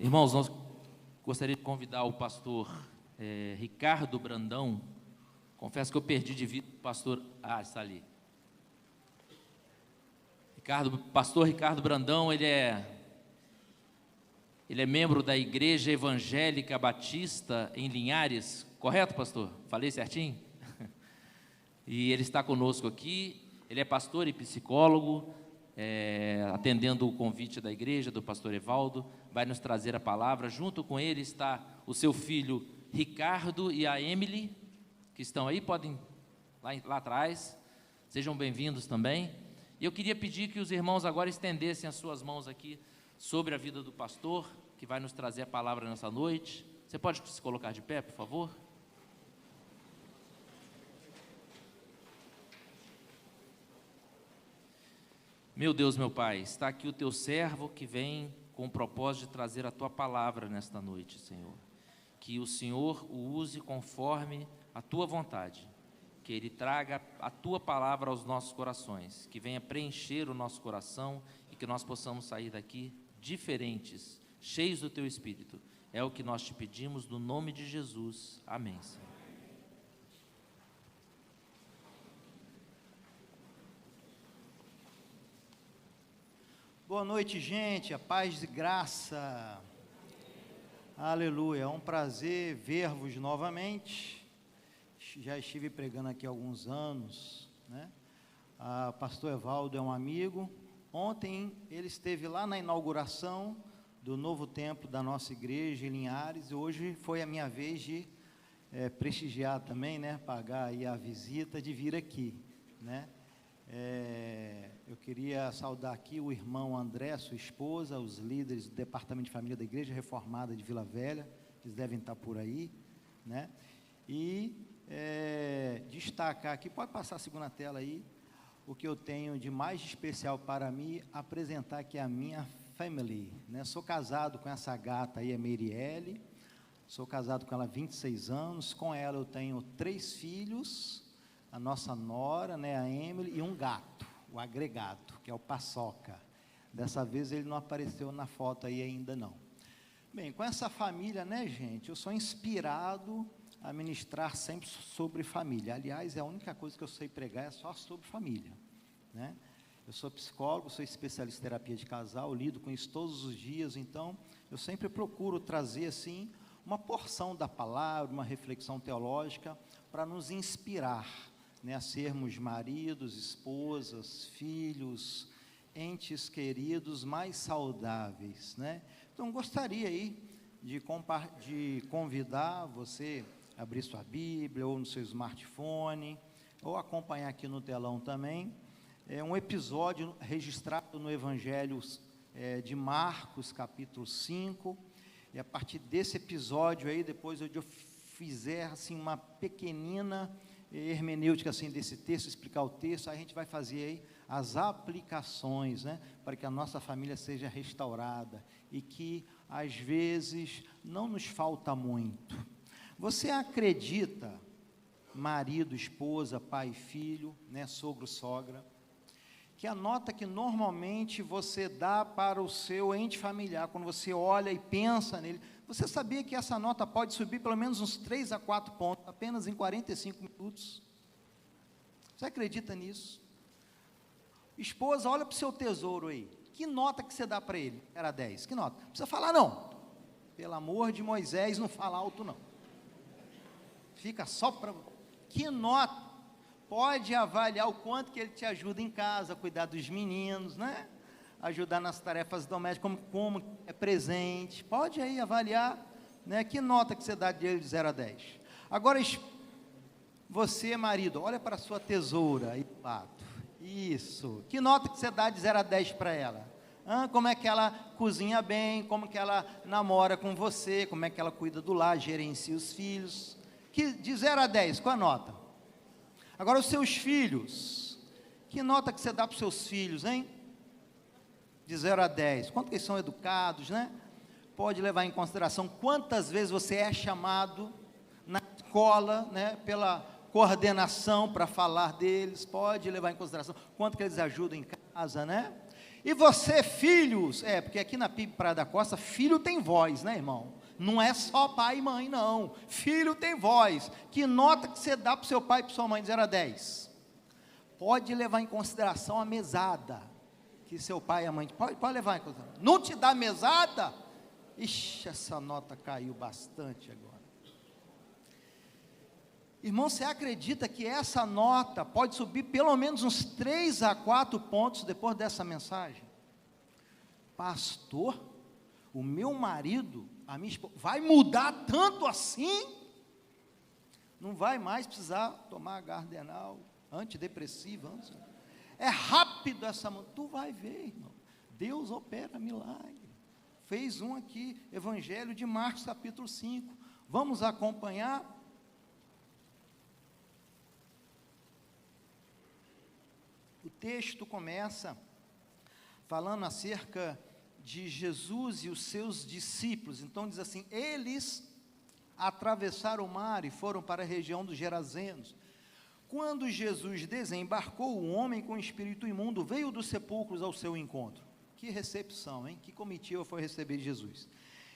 Irmãos, nós gostaríamos de convidar o pastor Ricardo Brandão. Confesso que eu perdi de vista o pastor... está ali. Pastor Ricardo Brandão, ele é membro da Igreja Evangélica Batista em Linhares, correto, pastor? Falei certinho? E ele está conosco aqui. Ele é pastor e psicólogo, atendendo o convite da igreja, do pastor Evaldo, vai nos trazer a palavra. Junto com ele está o seu filho Ricardo e a Emily, que estão aí, podem lá atrás. Sejam bem-vindos também. E eu queria pedir que os irmãos agora estendessem as suas mãos aqui sobre a vida do pastor, que vai nos trazer a palavra nessa noite. Você pode se colocar de pé, por favor? Meu Deus, meu Pai, está aqui o teu servo que vem com o propósito de trazer a tua palavra nesta noite, Senhor. Que o Senhor o use conforme a tua vontade. Que Ele traga a tua palavra aos nossos corações, que venha preencher o nosso coração e que nós possamos sair daqui diferentes, cheios do teu Espírito. É o que nós te pedimos no nome de Jesus. Amém, Senhor. Boa noite, gente, a paz e graça. Aleluia, é um prazer ver-vos novamente. Já estive pregando aqui há alguns anos, né? Pastor Evaldo é um amigo. Ontem ele esteve lá na inauguração do novo templo da nossa igreja em Linhares. Hoje foi a minha vez de prestigiar também, né? Pagar aí a visita de vir aqui, né? Eu queria saudar aqui o irmão André, sua esposa, os líderes do Departamento de Família da Igreja Reformada de Vila Velha, eles devem estar por aí, né? E destacar aqui, pode passar a segunda tela aí, o que eu tenho de mais especial para mim, apresentar aqui a minha family, né? Sou casado com essa gata aí, a Meirielle, sou casado com ela há 26 anos, com ela eu tenho 3 filhos, a nossa nora, né, a Emily, e um gato, o agregado, que é o Paçoca. Dessa vez ele não apareceu na foto aí ainda não. Bem, com essa família, né, gente, eu sou inspirado a ministrar sempre sobre família. Aliás, é a única coisa que eu sei pregar é só sobre família, né? Eu sou psicólogo, sou especialista em terapia de casal, lido com isso todos os dias, então eu sempre procuro trazer, assim, uma porção da palavra, uma reflexão teológica para nos inspirar, né, a sermos maridos, esposas, filhos, entes queridos mais saudáveis, né? Então, gostaria aí de convidar você a abrir sua Bíblia, ou no seu smartphone, ou acompanhar aqui no telão também, um episódio registrado no Evangelho de Marcos, capítulo 5, e a partir desse episódio aí, depois eu fizer, assim, uma pequenina hermenêutica assim desse texto, explicar o texto, aí a gente vai fazer aí as aplicações, né, para que a nossa família seja restaurada e que às vezes não nos falta muito. Você acredita, marido, esposa, pai, filho, né, sogro, sogra, que a nota que normalmente você dá para o seu ente familiar, quando você olha e pensa nele, você sabia que essa nota pode subir pelo menos uns 3 a 4 pontos, apenas em 45 minutos? Você acredita nisso? Esposa, olha para o seu tesouro aí, que nota que você dá para ele? Era 10, que nota? Não precisa falar não, pelo amor de Moisés, não fala alto não, fica só para... Que nota? Pode avaliar o quanto que ele te ajuda em casa, cuidar dos meninos, né? Ajudar nas tarefas domésticas, como é presente, pode aí avaliar, né? Que nota que você dá de 0 a 10. Agora, você, marido, olha para a sua tesoura aí do lado, isso, que nota que você dá de 0 a 10 para ela? Como é que ela cozinha bem, como que ela namora com você, como é que ela cuida do lar, gerencia os filhos, de 0 a 10, qual a nota? Agora, os seus filhos, que nota que você dá para os seus filhos, hein? De 0 a 10, quanto que eles são educados, né? Pode levar em consideração quantas vezes você é chamado na escola, né, pela coordenação para falar deles, pode levar em consideração quanto que eles ajudam em casa, né? E você, filhos, porque aqui na PIB Praia da Costa, filho tem voz, né, irmão? Não é só pai e mãe, não. Filho tem voz. Que nota que você dá para o seu pai e para sua mãe de 0 a 10? Pode levar em consideração a mesada, que seu pai e a mãe, pode levar em consideração. Não te dá mesada? Ixi, essa nota caiu bastante agora. Irmão, você acredita que essa nota pode subir pelo menos uns 3 a 4 pontos depois dessa mensagem? Pastor, o meu marido, a minha esposa, vai mudar tanto assim? Não vai mais precisar tomar Gardenal, antidepressiva. É rápido essa mão. Tu vai ver, irmão. Deus opera milagre. Fez um aqui, Evangelho de Marcos, capítulo 5. Vamos acompanhar. O texto começa falando acerca de Jesus e os seus discípulos. Então diz assim: eles atravessaram o mar e foram para a região dos Gerazenos. Quando Jesus desembarcou, um homem com espírito imundo veio dos sepulcros ao seu encontro. Que recepção, hein? Que comitiva foi receber Jesus.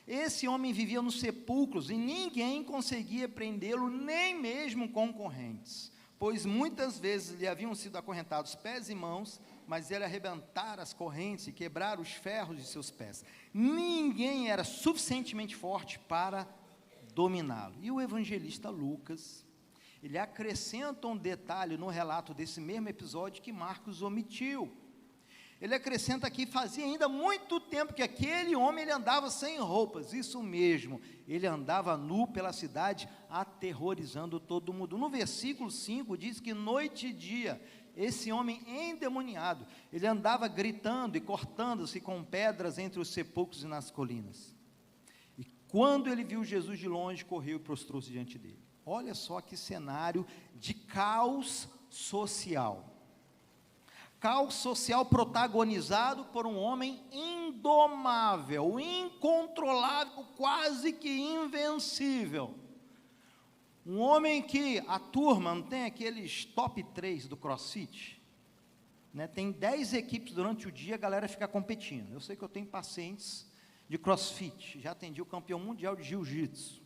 Esse homem vivia nos sepulcros e ninguém conseguia prendê-lo, nem mesmo com correntes, pois muitas vezes lhe haviam sido acorrentados pés e mãos, mas ele arrebentara as correntes e quebrara os ferros de seus pés. Ninguém era suficientemente forte para dominá-lo. E o evangelista Lucas, ele acrescenta um detalhe no relato desse mesmo episódio que Marcos omitiu. Ele acrescenta aqui: fazia ainda muito tempo que aquele homem ele andava sem roupas. Isso mesmo, ele andava nu pela cidade, aterrorizando todo mundo. No versículo 5 diz que noite e dia, esse homem endemoniado, ele andava gritando e cortando-se com pedras entre os sepulcros e nas colinas. E quando ele viu Jesus de longe, correu e prostrou-se diante dele. Olha só que cenário de caos social. Caos social protagonizado por um homem indomável, incontrolável, quase que invencível. Um homem que a turma, não tem aqueles top 3 do CrossFit? Né? Tem 10 equipes durante o dia, a galera fica competindo. Eu sei que eu tenho pacientes de CrossFit, já atendi o campeão mundial de Jiu-Jitsu.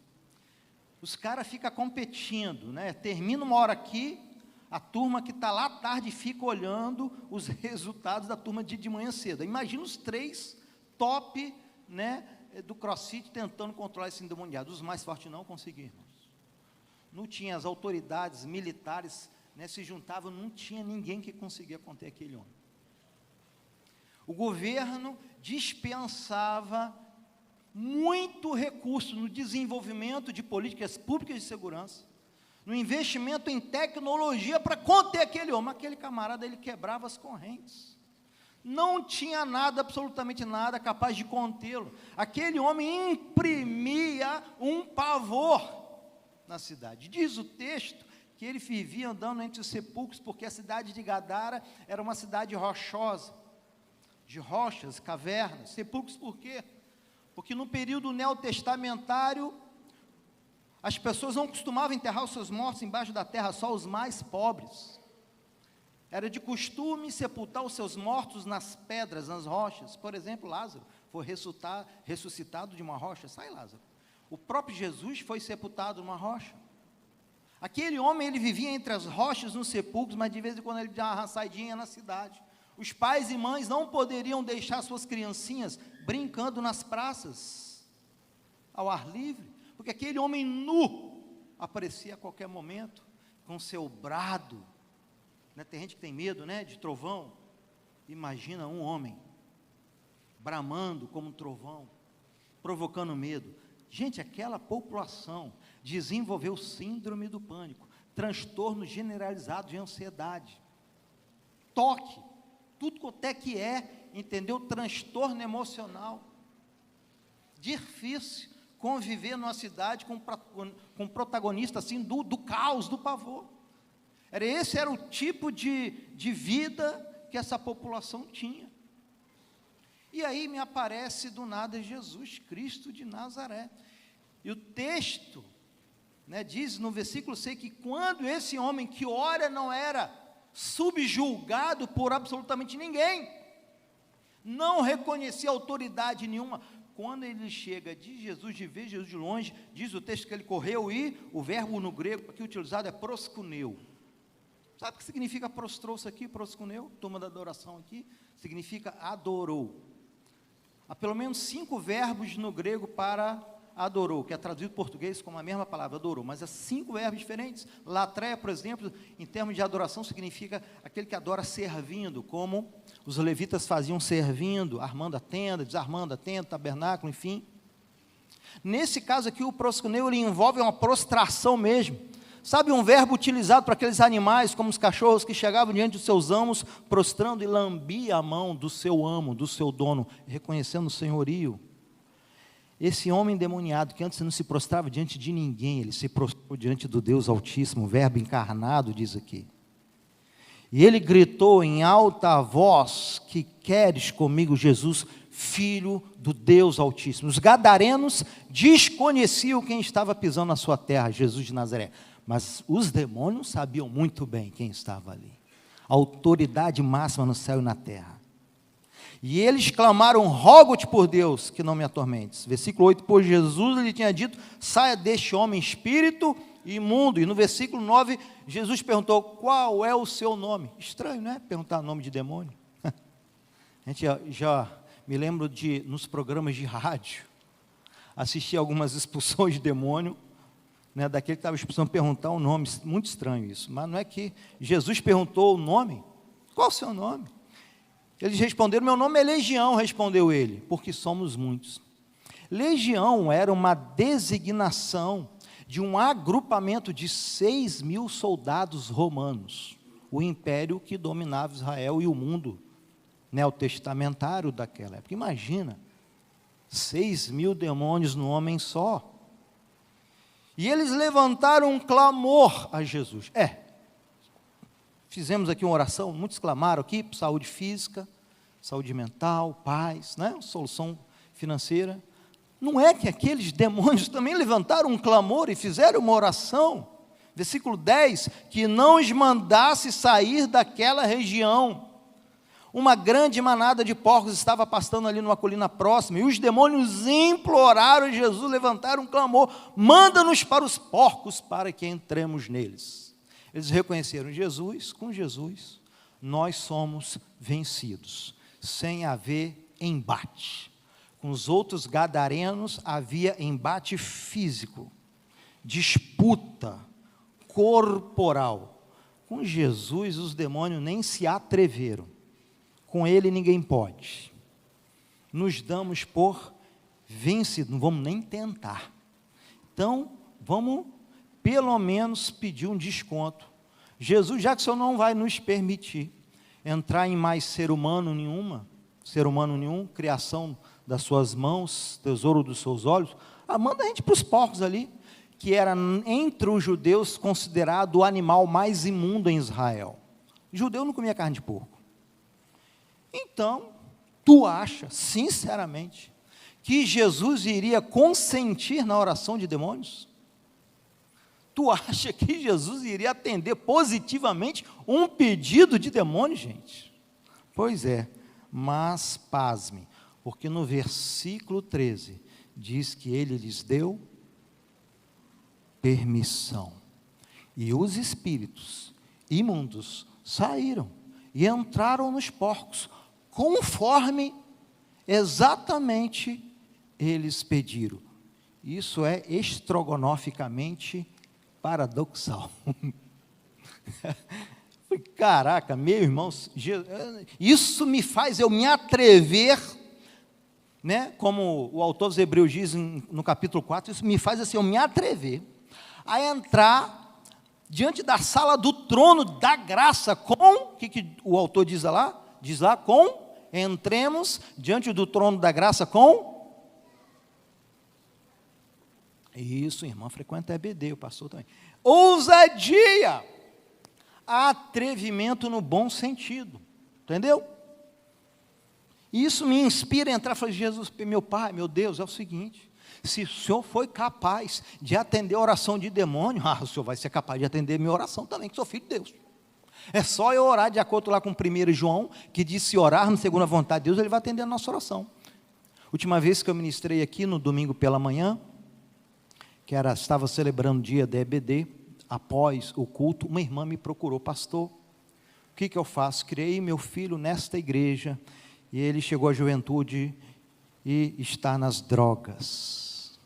Os caras ficam competindo, né? Termina uma hora aqui, a turma que está lá à tarde fica olhando os resultados da turma de manhã cedo. Imagina os 3 top, né, do CrossFit tentando controlar esse endemoniado. Os mais fortes não conseguiram. Não tinha, as autoridades militares, né, se juntavam, não tinha ninguém que conseguia conter aquele homem. O governo dispensava muito recurso no desenvolvimento de políticas públicas de segurança, no investimento em tecnologia para conter aquele homem. Aquele camarada, ele quebrava as correntes. Não tinha nada, absolutamente nada, capaz de contê-lo. Aquele homem imprimia um pavor na cidade. Diz o texto que ele vivia andando entre os sepulcros, porque a cidade de Gadara era uma cidade rochosa, de rochas, cavernas. Sepulcros por quê? Porque no período neotestamentário, as pessoas não costumavam enterrar os seus mortos embaixo da terra, só os mais pobres. Era de costume sepultar os seus mortos nas pedras, nas rochas. Por exemplo, Lázaro foi ressuscitado de uma rocha. Sai, Lázaro. O próprio Jesus foi sepultado numa rocha. Aquele homem, ele vivia entre as rochas, nos sepulcros, mas de vez em quando ele dava uma saidinha na cidade. Os pais e mães não poderiam deixar suas criancinhas brincando nas praças, ao ar livre, porque aquele homem nu aparecia a qualquer momento, com seu brado, né? Tem gente que tem medo, né, de trovão. Imagina um homem, bramando como um trovão, provocando medo. Gente, aquela população desenvolveu síndrome do pânico, transtorno generalizado de ansiedade, toque, tudo quanto é que entendeu? Transtorno emocional. Difícil conviver numa cidade com um protagonista assim do caos, do pavor. Esse era o tipo de vida que essa população tinha. E aí me aparece do nada Jesus Cristo de Nazaré. E o texto, né, diz no versículo 6 que quando esse homem que ora não era subjulgado por absolutamente ninguém, não reconhecia autoridade nenhuma. Quando ele chega de Jesus, de ver Jesus de longe, diz o texto que ele correu e o verbo no grego aqui utilizado é proskuneu. Sabe o que significa prostrou-se aqui, proskuneu? Turma da adoração aqui, significa adorou. Há pelo menos 5 verbos no grego para adorou, que é traduzido em português como a mesma palavra, adorou, mas há 5 verbos diferentes. Latreia, por exemplo, em termos de adoração, significa aquele que adora servindo, como os levitas faziam servindo, armando a tenda, desarmando a tenda, tabernáculo, enfim. Nesse caso aqui, o proskuneu, ele envolve uma prostração mesmo. Sabe, um verbo utilizado para aqueles animais, como os cachorros que chegavam diante dos seus amos, prostrando e lambia a mão do seu amo, do seu dono, reconhecendo o senhorio. Esse homem endemoniado, que antes não se prostrava diante de ninguém, ele se prostrou diante do Deus Altíssimo, o verbo encarnado, diz aqui. E ele gritou em alta voz: que queres comigo, Jesus, Filho do Deus Altíssimo? Os gadarenos desconheciam quem estava pisando na sua terra, Jesus de Nazaré. Mas os demônios sabiam muito bem quem estava ali. A autoridade máxima no céu e na terra. E eles clamaram: rogo-te por Deus que não me atormentes. Versículo 8, pois Jesus lhe tinha dito: saia deste homem espírito imundo. E no versículo 9, Jesus perguntou: qual é o seu nome? Estranho, não é? Perguntar o nome de demônio. A gente já me lembro de, nos programas de rádio, assistir algumas expulsões de demônio, né, daquele que estava expulsando, perguntar o nome. Muito estranho isso, mas não é que Jesus perguntou o nome. Qual é o seu nome? Eles responderam: meu nome é Legião, respondeu ele, porque somos muitos. Legião era uma designação de um agrupamento de 6.000 soldados romanos, o império que dominava Israel e o mundo neotestamentário daquela época. Imagina, 6.000 demônios no homem só. E eles levantaram um clamor a Jesus. Fizemos aqui uma oração, muitos clamaram aqui por saúde física, saúde mental, paz, né? Solução financeira. Não é que aqueles demônios também levantaram um clamor e fizeram uma oração? Versículo 10, que não os mandasse sair daquela região. Uma grande manada de porcos estava pastando ali numa colina próxima, e os demônios imploraram a Jesus, levantaram um clamor: manda-nos para os porcos, para que entremos neles. Eles reconheceram Jesus, com Jesus nós somos vencidos, sem haver embate. Com os outros gadarenos havia embate físico, disputa corporal. Com Jesus os demônios nem se atreveram. Com ele ninguém pode. Nos damos por vencidos, não vamos nem tentar. Então, vamos pelo menos pedir um desconto. Jesus, já que o Senhor não vai nos permitir entrar em mais ser humano nenhum, criação das suas mãos, tesouro dos seus olhos, manda a gente para os porcos ali, que era entre os judeus considerado o animal mais imundo em Israel. O judeu não comia carne de porco. Então, tu acha, sinceramente, que Jesus iria consentir na oração de demônios? Tu acha que Jesus iria atender positivamente um pedido de demônio, gente? Pois é, mas pasme, porque no versículo 13, diz que ele lhes deu permissão. E os espíritos imundos saíram e entraram nos porcos, conforme exatamente eles pediram. Isso é estrogonoficamente paradoxal. Caraca, meu irmão, isso me faz eu me atrever, né, como o autor dos Hebreus diz no capítulo 4, isso me faz assim, eu me atrever a entrar diante da sala do trono da graça, o que o autor diz lá? Diz lá, entremos diante do trono da graça com... Isso, irmã, frequenta EBD, o pastor também. Ousadia, atrevimento no bom sentido, entendeu? Isso me inspira a entrar e falar: Jesus, meu Pai, meu Deus, é o seguinte, se o Senhor foi capaz de atender a oração de demônio, o Senhor vai ser capaz de atender a minha oração também, que sou filho de Deus. É só eu orar de acordo lá com 1 João, que diz: se orarmos segundo a vontade de Deus, Ele vai atender a nossa oração. Última vez que eu ministrei aqui, no domingo pela manhã, estava celebrando o dia da EBD, após o culto, uma irmã me procurou: pastor, o que eu faço? Criei meu filho nesta igreja, e ele chegou à juventude e está nas drogas.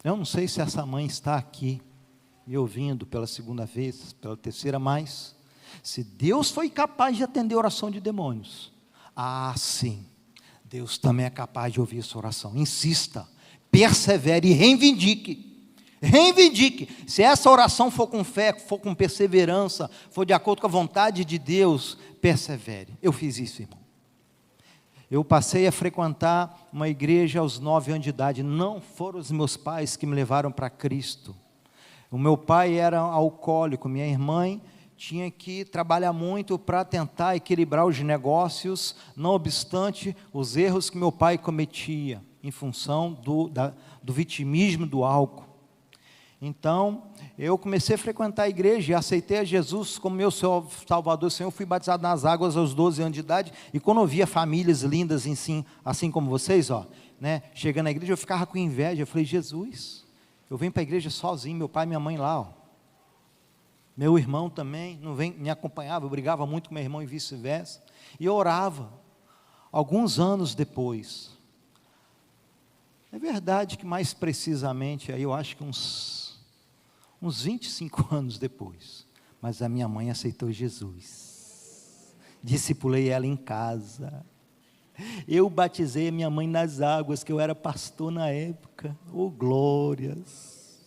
Eu não sei se essa mãe está aqui, me ouvindo pela segunda vez, pela terceira, mas se Deus foi capaz de atender a oração de demônios, sim, Deus também é capaz de ouvir essa oração. Insista, persevere e reivindique. Reivindique. Se essa oração for com fé, for com perseverança, for de acordo com a vontade de Deus, persevere. Eu fiz isso, irmão. Eu passei a frequentar uma igreja aos 9 anos de idade. Não foram os meus pais que me levaram para Cristo. O meu pai era alcoólico, minha irmã tinha que trabalhar muito para tentar equilibrar os negócios, não obstante os erros que meu pai cometia, em função do vitimismo do álcool. Então, eu comecei a frequentar a igreja e aceitei a Jesus como meu Salvador, Senhor. Fui batizado nas águas aos 12 anos de idade, e quando eu via famílias lindas assim como vocês, chegando à igreja, eu ficava com inveja. Eu falei: Jesus, eu venho para a igreja sozinho, meu pai e minha mãe lá, meu irmão também não me acompanhava, eu brigava muito com meu irmão e vice-versa, e eu orava. Alguns anos depois, é verdade que mais precisamente, aí eu acho que uns 25 anos depois, mas a minha mãe aceitou Jesus, discipulei ela em casa, eu batizei a minha mãe nas águas, que eu era pastor na época. Oh, glórias!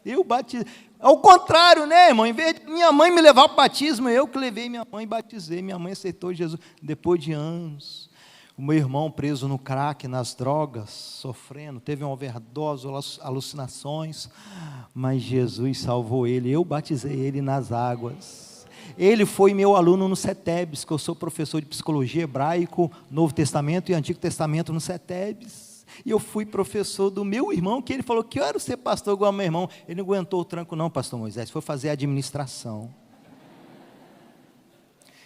Eu batizei, ao contrário, né, irmão? Em vez de minha mãe me levar ao batismo, eu que levei minha mãe e batizei. Minha mãe aceitou Jesus depois de anos. O meu irmão preso no crack, nas drogas, sofrendo, teve uma overdose, alucinações, mas Jesus salvou ele. Eu batizei ele nas águas. Ele foi meu aluno no CETEBS, que eu sou professor de psicologia hebraico, Novo Testamento e Antigo Testamento no CETEBS. E eu fui professor do meu irmão, que ele falou que eu era ser pastor igual ao meu irmão. Ele não aguentou o tranco não, pastor Moisés, foi fazer administração.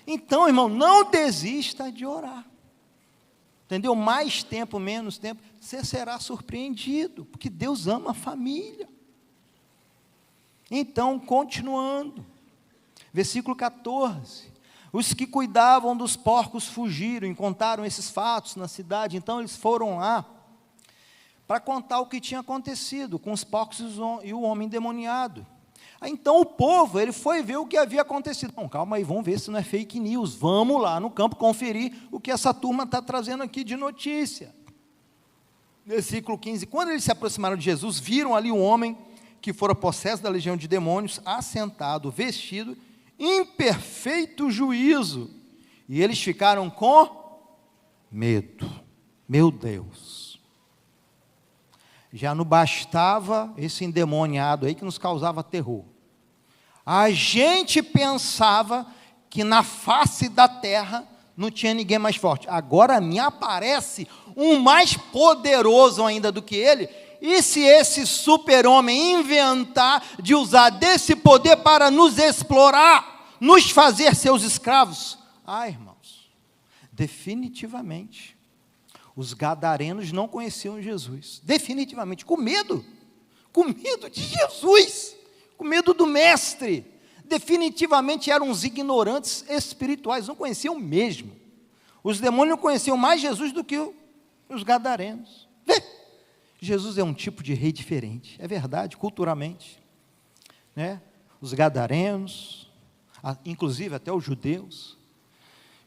Então, irmão, não desista de orar. Entendeu? Mais tempo, menos tempo, você será surpreendido, porque Deus ama a família. Então, continuando, versículo 14, os que cuidavam dos porcos fugiram e contaram esses fatos na cidade. Então eles foram lá para contar o que tinha acontecido com os porcos e o homem endemoniado. Então o povo, ele foi ver o que havia acontecido. Bom, calma aí, vamos ver se não é fake news. Vamos lá no campo conferir o que essa turma está trazendo aqui de notícia. Versículo 15, quando eles se aproximaram de Jesus, viram ali um homem que fora possesso da legião de demônios, assentado, vestido, em perfeito juízo. E eles ficaram com medo. Meu Deus. Já não bastava esse endemoniado aí que nos causava terror. A gente pensava que na face da terra não tinha ninguém mais forte. Agora me aparece um mais poderoso ainda do que ele. E se esse super-homem inventar de usar desse poder para nos explorar, nos fazer seus escravos? Irmãos, definitivamente, os gadarenos não conheciam Jesus. Definitivamente, com medo de Jesus, com medo do mestre. Definitivamente eram uns ignorantes espirituais, não conheciam mesmo. Os demônios conheciam mais Jesus do que os gadarenos. Vê, Jesus é um tipo de rei diferente, é verdade, culturalmente, né? Os gadarenos, inclusive até os judeus,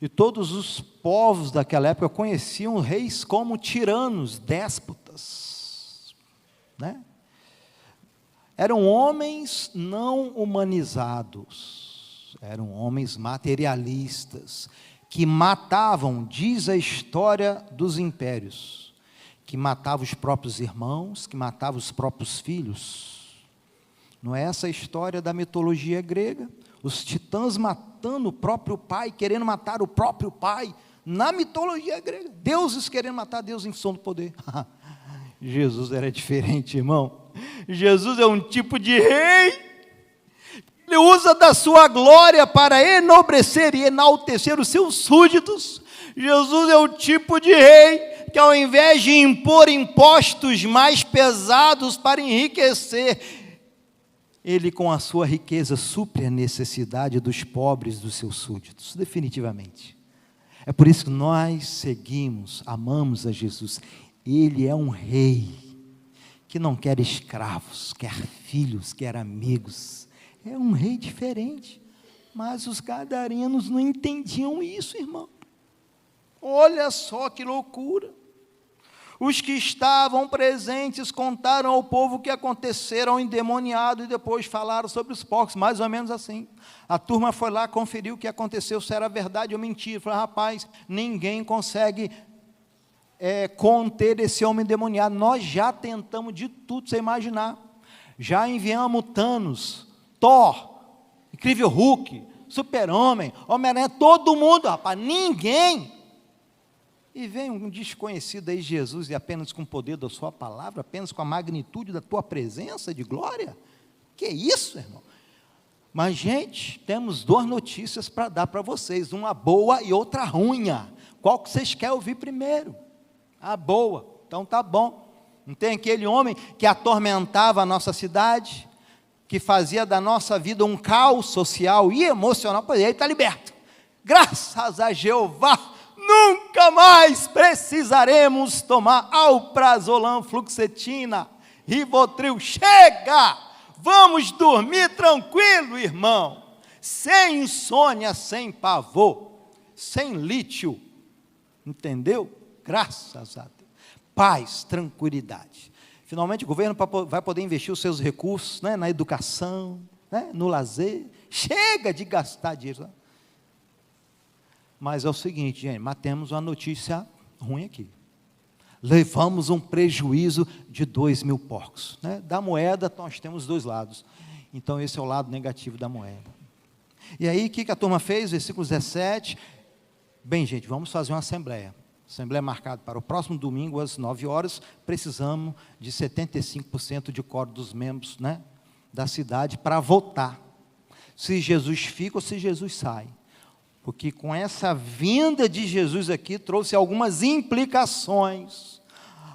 e todos os povos daquela época conheciam reis como tiranos, déspotas, né? Eram homens não humanizados, eram homens materialistas, que matavam, diz a história dos impérios, que matava os próprios irmãos, que matava os próprios filhos. Não é essa a história da mitologia grega? Os titãs matando o próprio pai, querendo matar o próprio pai, na mitologia grega. Deuses querendo matar Deus em função do poder. Jesus era diferente, irmão. Jesus é um tipo de rei, Ele usa da sua glória para enobrecer e enaltecer os seus súditos. Jesus é o tipo de rei que, ao invés de impor impostos mais pesados para enriquecer, ele, com a sua riqueza, supre a necessidade dos pobres, dos seus súditos, definitivamente. É por isso que nós seguimos, amamos a Jesus. Ele é um rei que não quer escravos, quer filhos, quer amigos. É um rei diferente, mas os gadarenos não entendiam isso, irmão. Olha só que loucura. Os que estavam presentes contaram ao povo o que acontecera ao endemoniado e depois falaram sobre os porcos, mais ou menos assim. A turma foi lá, conferiu o que aconteceu, se era verdade ou mentira. Falou: rapaz, ninguém consegue conter esse homem endemoniado. Nós já tentamos de tudo, você imaginar. Já enviamos Thanos, Thor, Incrível Hulk, Super-Homem, Homem-Aranha, todo mundo, rapaz, ninguém. E vem um desconhecido aí, Jesus, e apenas com o poder da sua palavra, apenas com a magnitude da tua presença de glória. Que isso, irmão? Mas, gente, temos duas notícias para dar para vocês, uma boa e outra ruim. Qual que vocês querem ouvir primeiro? A boa. Então tá bom. Não tem aquele homem que atormentava a nossa cidade, que fazia da nossa vida um caos social e emocional? Pois ele está liberto. Graças a Jeová, nunca mais precisaremos tomar alprazolam, fluoxetina, Rivotril. Chega! Vamos dormir tranquilo, irmão, sem insônia, sem pavor, sem lítio, entendeu? Graças a Deus. Paz, tranquilidade. Finalmente o governo vai poder investir os seus recursos, né, na educação, né, no lazer. Chega de gastar dinheiro. Mas é o seguinte, gente, mas temos uma notícia ruim aqui. Levamos um prejuízo de 2.000 porcos. Né? Da moeda, nós temos dois lados. Então, esse é o lado negativo da moeda. E aí, o que a turma fez? Versículo 17. Bem, gente, vamos fazer uma assembleia. Assembleia marcada para o próximo domingo, às 9 horas. Precisamos de 75% de quórum dos membros, né, da cidade para votar. Se Jesus fica ou se Jesus sai. Porque com essa vinda de Jesus aqui, trouxe algumas implicações,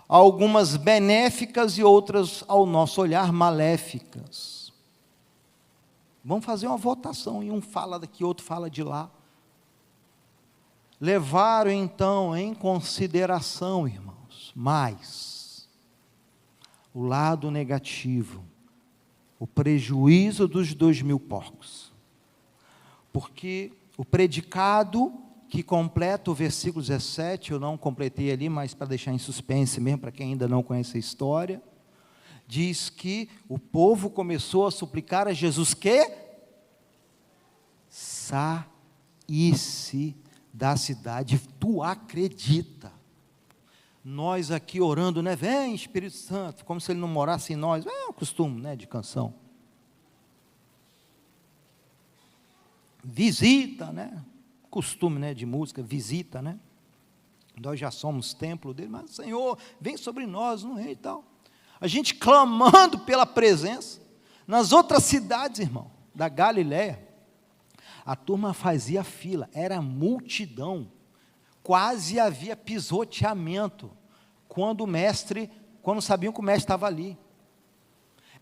algumas benéficas e outras, ao nosso olhar, maléficas. Vamos fazer uma votação, e um fala daqui, outro fala de lá. Levaram, então, em consideração, irmãos, mais o lado negativo, o prejuízo dos 2.000 porcos. Porque o predicado que completa o versículo 17, eu não completei ali, mas para deixar em suspense mesmo, para quem ainda não conhece a história, diz que o povo começou a suplicar a Jesus que saísse da cidade. Tu acredita? Nós aqui orando, né? Vem Espírito Santo, como se ele não morasse em nós. É o costume, né, de canção. Visita, né? Costume, né, de música, visita, né? Nós já somos templo dele, mas Senhor, vem sobre nós, não é e tal. A gente clamando pela presença. Nas outras cidades, irmão, da Galiléia, a turma fazia fila, era multidão, quase havia pisoteamento, quando sabiam que o mestre estava ali.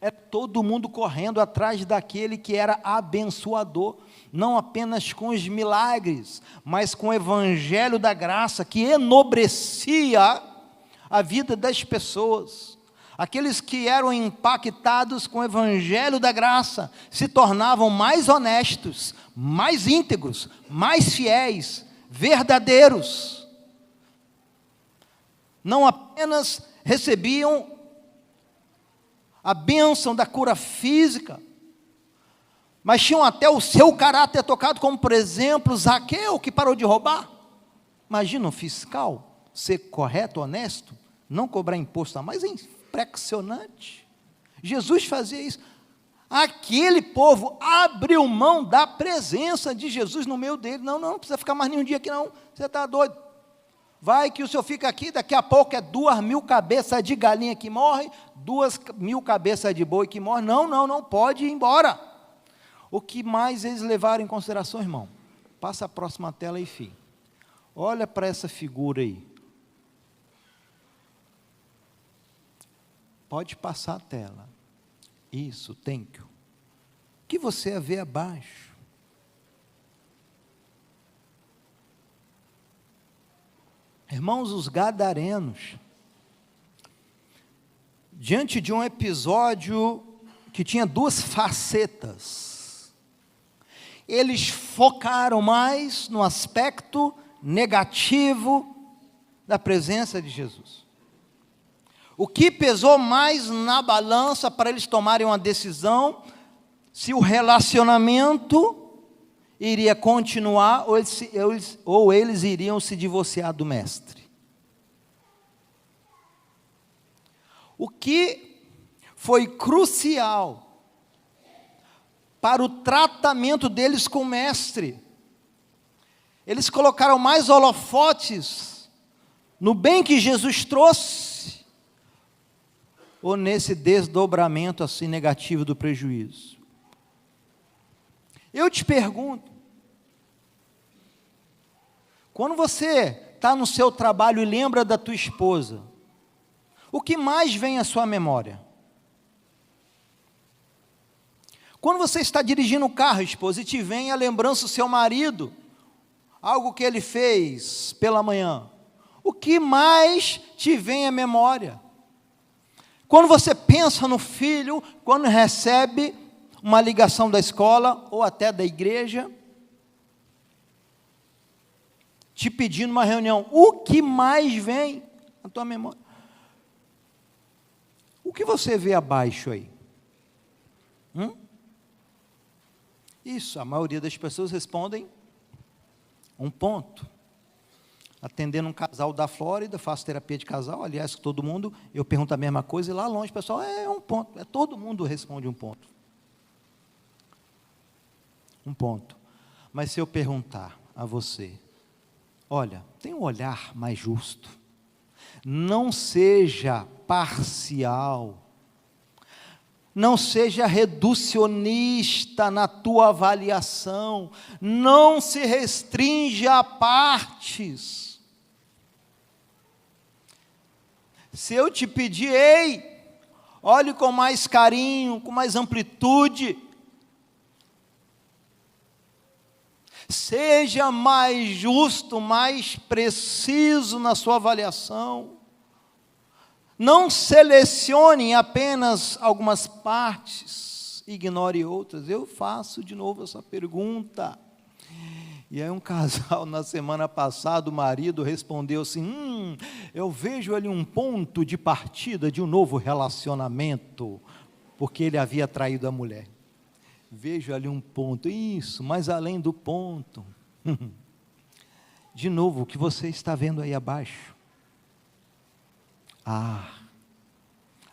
É todo mundo correndo atrás daquele que era abençoador, não apenas com os milagres, mas com o evangelho da graça, que enobrecia a vida das pessoas. Aqueles que eram impactados com o evangelho da graça, se tornavam mais honestos, mais íntegros, mais fiéis, verdadeiros. Não apenas recebiam a bênção da cura física, mas tinham até o seu caráter tocado, como por exemplo Zaqueu, que parou de roubar. Imagina um fiscal ser correto, honesto, não cobrar imposto a mais, é impressionante. Jesus fazia isso. Aquele povo abriu mão da presença de Jesus no meio dele. Não precisa ficar mais nenhum dia aqui não, você está doido. Vai que o senhor fica aqui, daqui a pouco é 2.000 cabeças de galinha que morre, 2.000 cabeças de boi que morre. Não pode ir embora. O que mais eles levaram em consideração, irmão? Passa a próxima tela aí, filho. Olha para essa figura aí. Pode passar a tela. Isso, thank you. O que você vê abaixo? Irmãos, os gadarenos, diante de um episódio que tinha duas facetas, eles focaram mais no aspecto negativo da presença de Jesus. O que pesou mais na balança para eles tomarem uma decisão, se o relacionamento iria continuar ou eles iriam se divorciar do mestre. O que foi crucial para o tratamento deles com o mestre, eles colocaram mais holofotes no bem que Jesus trouxe, ou nesse desdobramento assim negativo do prejuízo. Eu te pergunto, quando você está no seu trabalho e lembra da tua esposa, o que mais vem à sua memória? Quando você está dirigindo o carro, esposa, e te vem a lembrança do seu marido, algo que ele fez pela manhã, o que mais te vem à memória? Quando você pensa no filho, quando recebe uma ligação da escola ou até da igreja, te pedindo uma reunião, o que mais vem à tua memória? O que você vê abaixo aí? Isso, a maioria das pessoas respondem um ponto. Atendendo um casal da Flórida, faço terapia de casal, aliás, todo mundo, eu pergunto a mesma coisa, e lá longe o pessoal, um ponto, todo mundo responde um ponto. Um ponto. Mas se eu perguntar a você, olha, tem um olhar mais justo, não seja parcial, não seja reducionista na tua avaliação, não se restrinja a partes. Se eu te pedir, ei, olhe com mais carinho, com mais amplitude, seja mais justo, mais preciso na sua avaliação, não selecione apenas algumas partes, ignore outras. Eu faço de novo essa pergunta. E aí um casal, na semana passada, o marido respondeu assim, eu vejo ali um ponto de partida de um novo relacionamento, porque ele havia traído a mulher. Vejo ali um ponto, isso, mas além do ponto. De novo, o que você está vendo aí abaixo?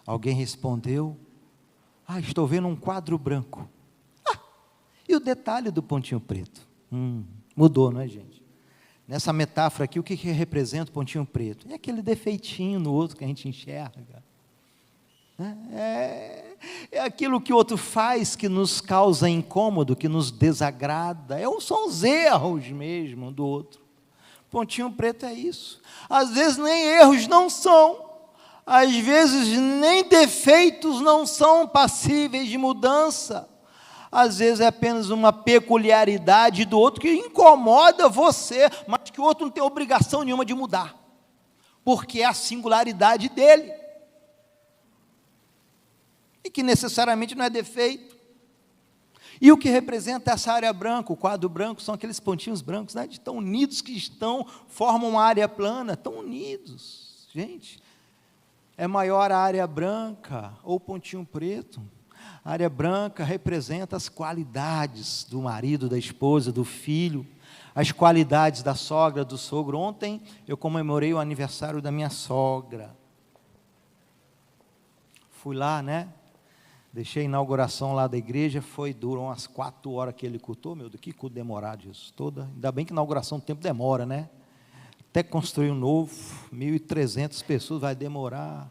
Alguém respondeu, estou vendo um quadro branco. E o detalhe do pontinho preto? Mudou, não é, gente? Nessa metáfora aqui, o que representa o pontinho preto? É aquele defeitinho no outro que a gente enxerga. É aquilo que o outro faz que nos causa incômodo, que nos desagrada. São os erros mesmo do outro. Pontinho preto é isso. Às vezes nem erros não são. Às vezes nem defeitos não são passíveis de mudança. Às vezes é apenas uma peculiaridade do outro que incomoda você, mas que o outro não tem obrigação nenhuma de mudar, porque é a singularidade dele, e que necessariamente não é defeito. E o que representa essa área branca, o quadro branco, são aqueles pontinhos brancos, né, de tão unidos que estão, formam uma área plana, tão unidos, gente. É maior a área branca ou pontinho preto. A área branca representa as qualidades do marido, da esposa, do filho, as qualidades da sogra, do sogro. Ontem eu comemorei o aniversário da minha sogra. Fui lá, né? Deixei a inauguração lá da igreja, durou umas 4 horas que ele cultou. Meu Deus, que culto demorado isso. Ainda bem que inauguração o tempo demora, né? Até construir um novo, 1.300 pessoas vai demorar.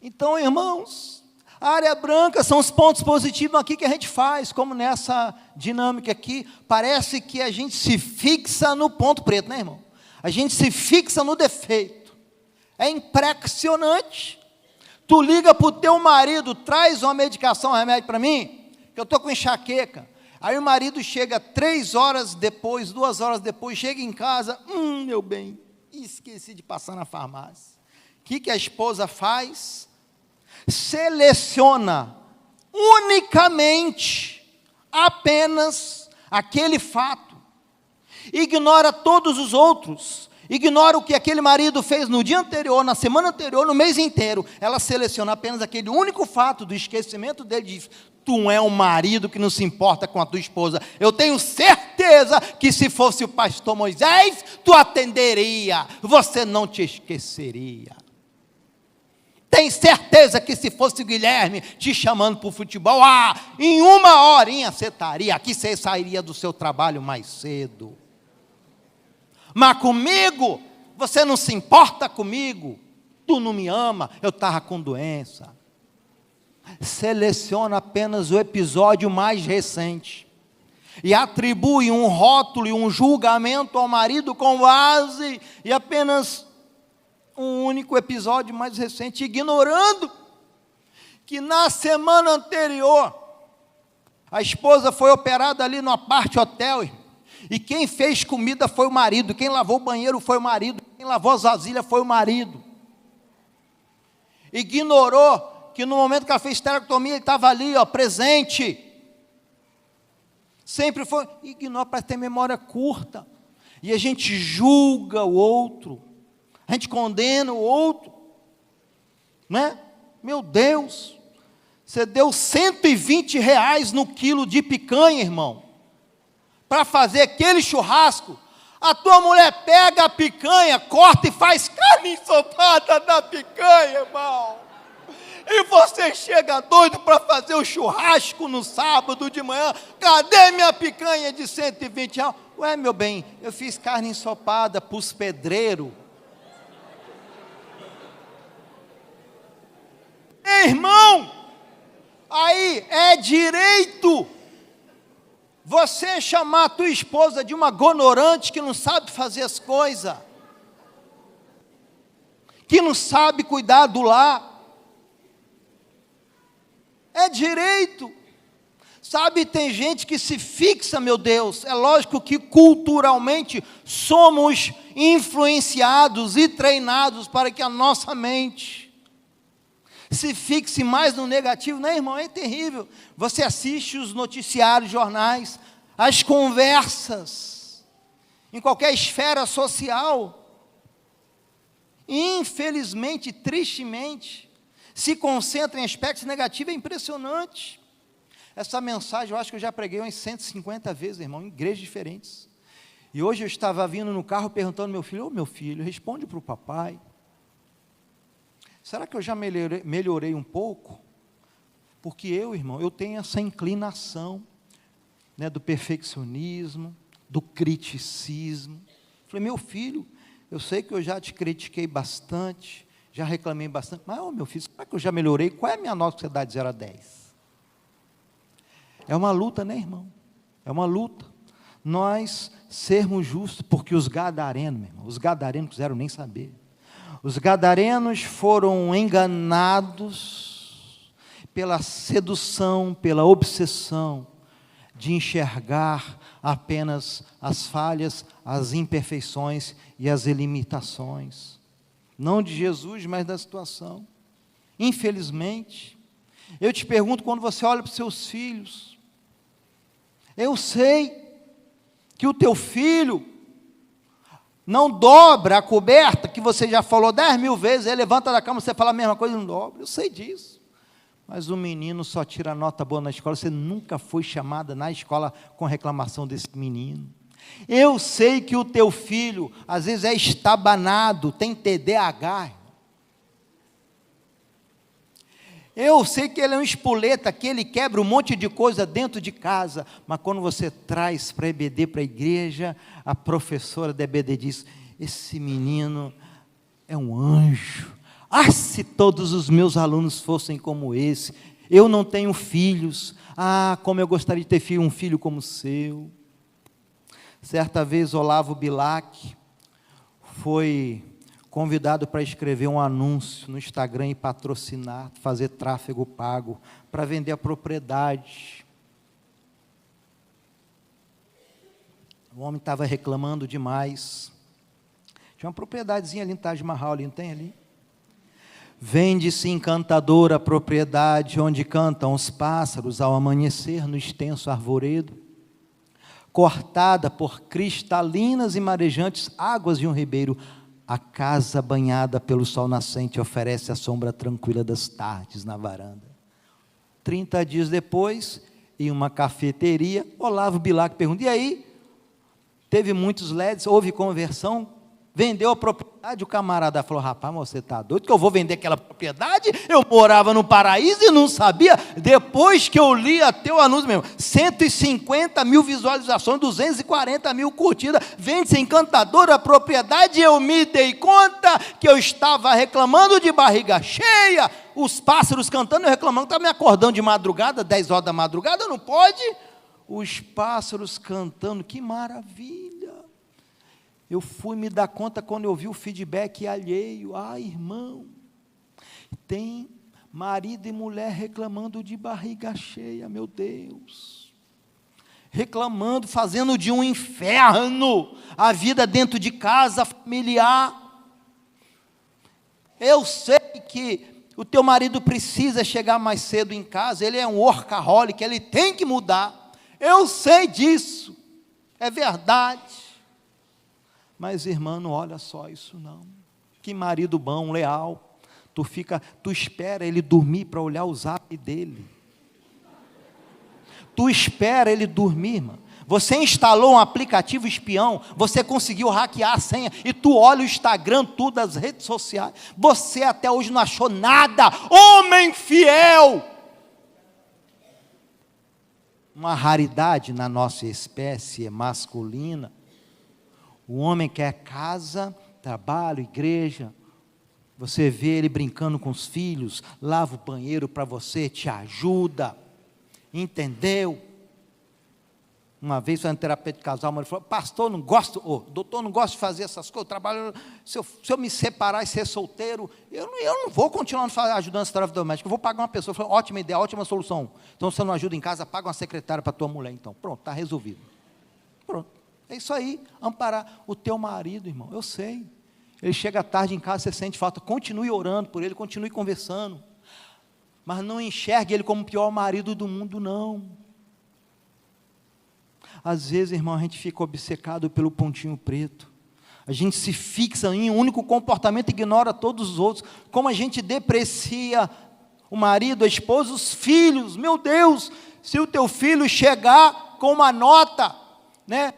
Então, irmãos, A área branca são os pontos positivos aqui que a gente faz, como nessa dinâmica aqui. Parece que a gente se fixa no ponto preto, né, irmão? A gente se fixa no defeito. É impressionante. Tu liga para o teu marido, traz uma medicação, um remédio para mim, que eu estou com enxaqueca. Aí o marido chega 3 horas depois, 2 horas depois, chega em casa, meu bem, esqueci de passar na farmácia. O que a esposa faz? Seleciona unicamente, apenas aquele fato. Ignora todos os outros. Ignora o que aquele marido fez no dia anterior, na semana anterior, no mês inteiro. Ela seleciona apenas aquele único fato do esquecimento dele. Diz: tu é um marido que não se importa com a tua esposa. Eu tenho certeza que se fosse o pastor Moisés, tu atenderia, você não te esqueceria. Tem certeza que se fosse o Guilherme te chamando para o futebol, em 1 horinha você estaria aqui, você sairia do seu trabalho mais cedo. Mas comigo, você não se importa comigo, tu não me ama, eu estava com doença. Seleciona apenas o episódio mais recente e atribui um rótulo e um julgamento ao marido com base e apenas um único episódio mais recente, ignorando que na semana anterior a esposa foi operada ali no apart hotel, e quem fez comida foi o marido, quem lavou o banheiro foi o marido, quem lavou as vasilhas foi o marido. Ignorou que no momento que ela fez esterectomia, ele estava ali, presente. Sempre foi. Ignora para ter memória curta. E a gente julga o outro. A gente condena o outro. Né? Meu Deus. Você deu R$120 no quilo de picanha, irmão, para fazer aquele churrasco. A tua mulher pega a picanha, corta e faz carne ensopado da picanha, irmão. E você chega doido para fazer o churrasco no sábado de manhã. Cadê minha picanha de R$120? Ué, meu bem, eu fiz carne ensopada para os pedreiros. Irmão, aí é direito você chamar a tua esposa de uma ignorante que não sabe fazer as coisas, que não sabe cuidar do lar. É direito. Sabe, tem gente que se fixa, meu Deus, é lógico que culturalmente somos influenciados e treinados para que a nossa mente se fixe mais no negativo, né, irmão? É terrível. Você assiste os noticiários, jornais, as conversas, em qualquer esfera social. Infelizmente, tristemente, se concentra em aspectos negativos. É impressionante. Essa mensagem eu acho que eu já preguei umas 150 vezes, irmão, em igrejas diferentes. E hoje eu estava vindo no carro perguntando ao meu filho: meu filho, responde para o papai. Será que eu já melhorei um pouco? Porque eu, irmão, eu tenho essa inclinação, né, do perfeccionismo, do criticismo. Falei: meu filho, eu sei que eu já te critiquei bastante, já reclamei bastante, mas, meu filho, será que eu já melhorei? Qual é a minha nota que você dá de 0 a 10? É uma luta, né, irmão? É uma luta. Nós sermos justos, porque os gadarenos, meu irmão, os gadarenos quiseram nem saber. Os gadarenos foram enganados pela sedução, pela obsessão de enxergar apenas as falhas, as imperfeições e as limitações. Não de Jesus, mas da situação. Infelizmente, eu te pergunto, quando você olha para os seus filhos, eu sei que o teu filho não dobra a coberta, que você já falou 10.000 vezes, ele levanta da cama, você fala a mesma coisa e não dobra, eu sei disso. Mas o menino só tira nota boa na escola, você nunca foi chamada na escola com reclamação desse menino. Eu sei que o teu filho, às vezes é estabanado, tem TDAH. Eu sei que ele é um espoleta, que ele quebra um monte de coisa dentro de casa, mas quando você traz para a EBD, para a igreja, a professora da EBD diz: esse menino é um anjo, Ah, se todos os meus alunos fossem como esse. Eu não tenho filhos. Ah, como eu gostaria de ter um filho como o seu. Certa vez, Olavo Bilac foi convidado para escrever um anúncio no Instagram e patrocinar, fazer tráfego pago, para vender a propriedade. O homem estava reclamando demais. Tinha uma propriedadezinha ali no Taj Mahal, ali, não tem ali? Vende-se encantadora propriedade, onde cantam os pássaros ao amanhecer no extenso arvoredo, cortada por cristalinas e marejantes águas de um ribeiro, a casa banhada pelo sol nascente oferece a sombra tranquila das tardes na varanda. 30 dias depois, em uma cafeteria, Olavo Bilac pergunta: e aí? Teve muitos LEDs, houve conversão, vendeu a propriedade? O camarada falou: rapaz, mas você está doido que eu vou vender aquela propriedade? Eu morava no paraíso e não sabia. Depois que eu li até o anúncio mesmo, 150 mil visualizações, 240 mil curtidas, vende-se encantadora a propriedade, e eu me dei conta que eu estava reclamando de barriga cheia, os pássaros cantando, eu reclamando, estava me acordando de madrugada, 10 horas da madrugada, não pode? Os pássaros cantando, que maravilha. Eu fui me dar conta quando eu vi o feedback alheio. Ah, irmão, tem marido e mulher reclamando de barriga cheia, meu Deus. Reclamando, fazendo de um inferno a vida dentro de casa familiar. Eu sei que o teu marido precisa chegar mais cedo em casa, ele é um workaholic, ele tem que mudar. Eu sei disso, é verdade. Mas, irmã, não olha só isso não. Que marido bom, leal. Tu espera ele dormir para olhar o zap dele. Tu espera ele dormir, irmã. Você instalou um aplicativo espião, você conseguiu hackear a senha, e tu olha o Instagram, tudo, as redes sociais. Você até hoje não achou nada. Homem fiel! Uma raridade na nossa espécie masculina. O homem quer casa, trabalho, igreja. Você vê ele brincando com os filhos, lava o banheiro para você, te ajuda. Entendeu? Uma vez foi na terapia de casal, ele falou: pastor, não gosto, doutor, não gosto de fazer essas coisas, eu trabalho, se eu me separar e ser solteiro, eu não vou continuar ajudando essa tarefa doméstica, eu vou pagar uma pessoa. Eu falei: ótima ideia, ótima solução. Então, se você não ajuda em casa, paga uma secretária para a tua mulher, então. Pronto, está resolvido. Pronto. É isso aí, amparar o teu marido, irmão, eu sei. Ele chega tarde em casa, você sente falta, continue orando por ele, continue conversando. Mas não enxergue ele como o pior marido do mundo, não. Às vezes, irmão, a gente fica obcecado pelo pontinho preto. A gente se fixa em um único comportamento e ignora todos os outros. Como a gente deprecia o marido, a esposa, os filhos. Meu Deus, se o teu filho chegar com uma nota, né?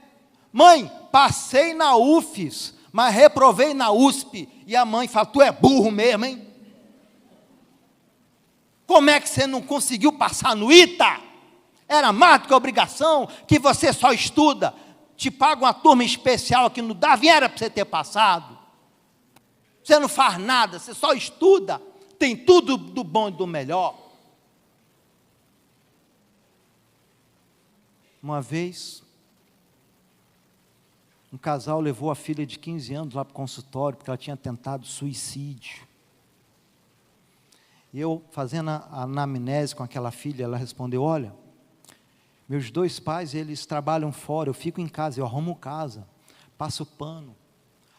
Mãe, passei na UFES, mas reprovei na USP. E a mãe fala: tu é burro mesmo, hein? Como é que você não conseguiu passar no ITA? Era mais do que obrigação, que você só estuda. Te paga uma turma especial aqui no DAV, era para você ter passado. Você não faz nada, você só estuda. Tem tudo do bom e do melhor. Uma vez, um casal levou a filha de 15 anos lá para o consultório, porque ela tinha tentado suicídio. E eu, fazendo a anamnese com aquela filha, ela respondeu: olha, meus dois pais, eles trabalham fora, eu fico em casa, eu arrumo casa, passo pano,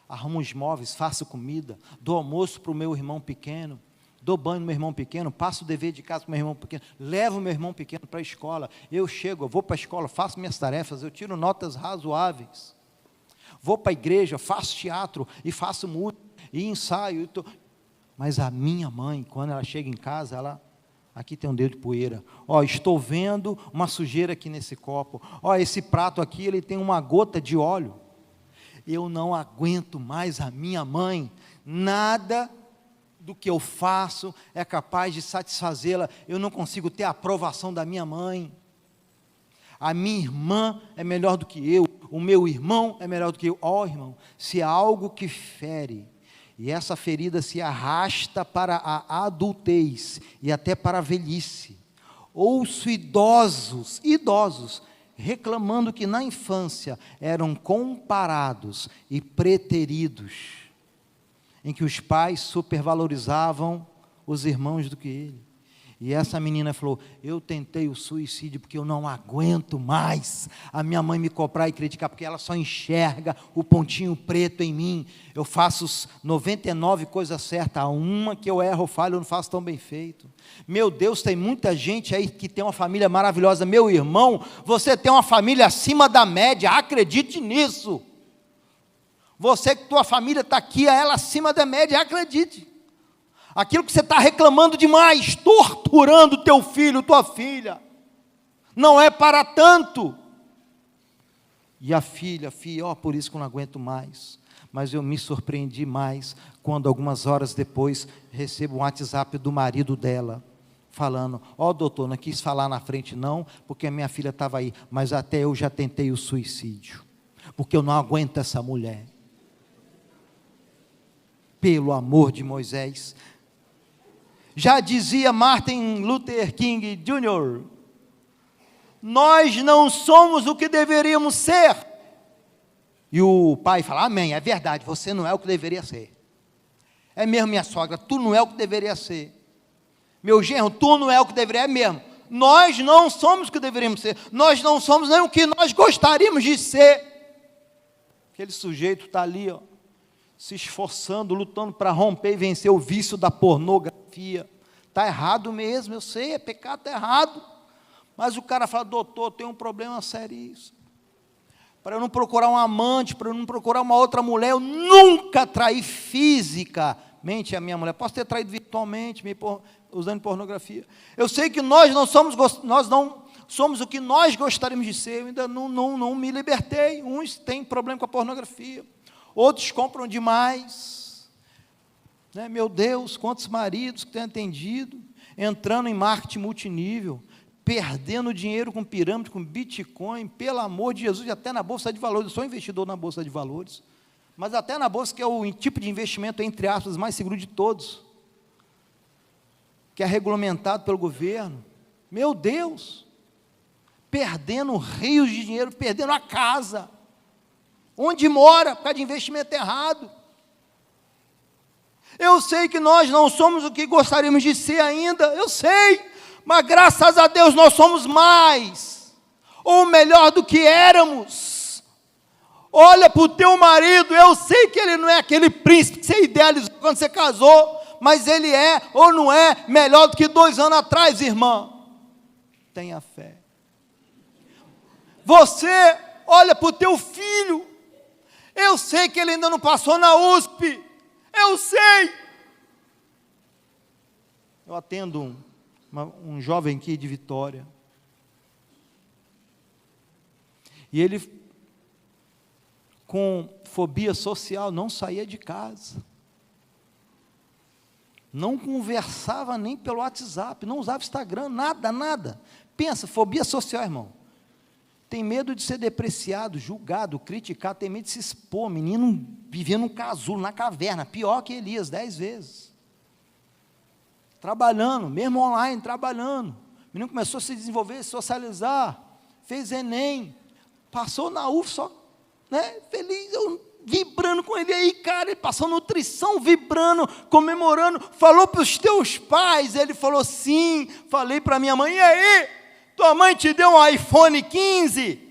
arrumo os móveis, faço comida, dou almoço para o meu irmão pequeno, dou banho no meu irmão pequeno, passo o dever de casa para o meu irmão pequeno, levo o meu irmão pequeno para a escola, eu chego, eu vou para a escola, faço minhas tarefas, eu tiro notas razoáveis, vou para a igreja, faço teatro e faço música e ensaio. Mas a minha mãe, quando ela chega em casa, ela: aqui tem um dedo de poeira. Ó, estou vendo uma sujeira aqui nesse copo. Ó, esse prato aqui, ele tem uma gota de óleo. Eu não aguento mais a minha mãe. Nada do que eu faço é capaz de satisfazê-la. Eu não consigo ter a aprovação da minha mãe. A minha irmã é melhor do que eu. O meu irmão é melhor do que eu. Ó, irmão, se há algo que fere E essa ferida se arrasta para a adultez e até para a velhice. Ouço idosos, reclamando que na infância eram comparados e preteridos, em que os pais supervalorizavam os irmãos do que ele. E essa menina falou, eu tentei o suicídio porque eu não aguento mais a minha mãe me cobrar e criticar, porque ela só enxerga o pontinho preto em mim. Eu faço 99 coisas certas, a uma que eu erro, falho, eu não faço tão bem feito. Meu Deus, tem muita gente aí que tem uma família maravilhosa. Meu irmão, você tem uma família acima da média, acredite nisso. Você que tua família está aqui, ela acima da média, acredite. Aquilo que você está reclamando demais, torturando teu filho, tua filha, não é para tanto. E a filha, por isso que eu não aguento mais. Mas eu me surpreendi mais, quando algumas horas depois, recebo um WhatsApp do marido dela, falando, doutor, não quis falar na frente não, porque a minha filha estava aí, mas até eu já tentei o suicídio, porque eu não aguento essa mulher. Pelo amor de Moisés. Já dizia Martin Luther King Jr., nós não somos o que deveríamos ser. E o pai fala, amém, é verdade, você não é o que deveria ser. É mesmo, minha sogra, tu não é o que deveria ser. Meu genro, tu não é o que deveria, é mesmo. Nós não somos o que deveríamos ser, nós não somos nem o que nós gostaríamos de ser. Aquele sujeito está ali, se esforçando, lutando para romper e vencer o vício da pornografia. Está errado mesmo, eu sei, é pecado, está errado. Mas o cara fala, doutor, tem um problema seríssimo. Para eu não procurar um amante, para eu não procurar uma outra mulher, eu nunca traí fisicamente a minha mulher. Posso ter traído virtualmente, usando pornografia. Eu sei que nós não somos o que nós gostaríamos de ser, eu ainda não me libertei. Uns têm problema com a pornografia. Outros compram demais, né? Meu Deus, quantos maridos que têm atendido, entrando em marketing multinível, perdendo dinheiro com pirâmide, com Bitcoin, pelo amor de Jesus, até na Bolsa de Valores. Eu sou investidor na Bolsa de Valores, mas até na Bolsa, que é o tipo de investimento, entre aspas, mais seguro de todos, que é regulamentado pelo governo. Meu Deus, perdendo rios de dinheiro, perdendo a casa, onde mora, por causa de investimento errado. Eu sei que nós não somos o que gostaríamos de ser ainda, eu sei, mas graças a Deus nós somos mais, ou melhor do que éramos. Olha para o teu marido, eu sei que ele não é aquele príncipe que você idealizou quando você casou, mas ele é, ou não é, melhor do que 2 anos atrás, irmã. Tenha fé. Você olha para o teu filho, eu sei que ele ainda não passou na USP, eu sei. Eu atendo um jovem aqui de Vitória, e ele, com fobia social, não saía de casa, não conversava nem pelo WhatsApp, não usava Instagram, nada. Pensa, fobia social, irmão. Tem medo de ser depreciado, julgado, criticado, tem medo de se expor. Menino vivendo num casulo, na caverna, pior que Elias, 10 vezes. Trabalhando, mesmo online, trabalhando. O menino começou a se desenvolver, socializar, fez Enem, passou na UF só, né, feliz, eu vibrando com ele aí, cara, ele passou nutrição, vibrando, comemorando, falou para os teus pais, ele falou sim, falei para minha mãe, e aí? Tua mãe te deu um iPhone 15?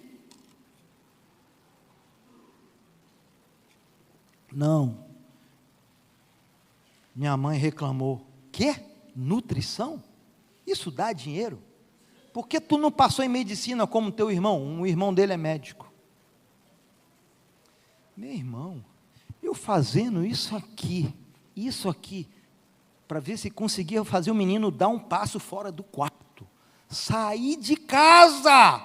Não. Minha mãe reclamou. Quê? Nutrição? Isso dá dinheiro? Por que tu não passou em medicina como teu irmão? Um irmão dele é médico. Meu irmão, eu fazendo isso aqui, para ver se conseguia fazer o menino dar um passo fora do quarto. Sair de casa,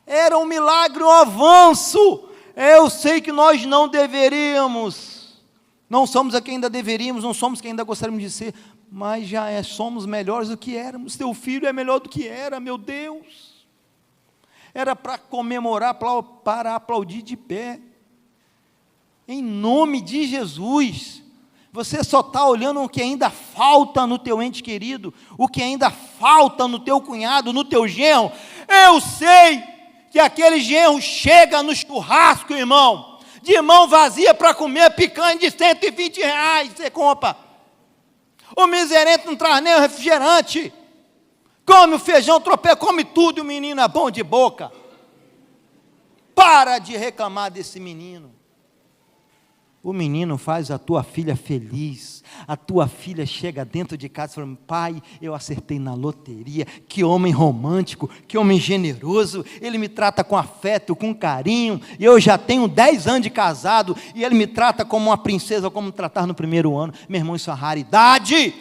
era um milagre, um avanço. Eu sei que nós não deveríamos, não somos a quem ainda deveríamos, não somos quem ainda gostaríamos de ser, mas já somos melhores do que éramos. Teu filho é melhor do que era, meu Deus. Era para comemorar, para aplaudir de pé, em nome de Jesus. Você só está olhando o que ainda falta no teu ente querido, o que ainda falta no teu cunhado, no teu genro. Eu sei que aquele genro chega no churrasco, irmão, de mão vazia para comer picanha de R$120, você compra. O miserento não traz nem o refrigerante, come o feijão tropeiro, come tudo, e o menino é bom de boca. Para de reclamar desse menino. O menino faz a tua filha feliz, a tua filha chega dentro de casa falando: pai, eu acertei na loteria, que homem romântico, que homem generoso, ele me trata com afeto, com carinho, e eu já tenho 10 anos de casado, e ele me trata como uma princesa, como tratar no primeiro ano. Meu irmão, isso é uma raridade.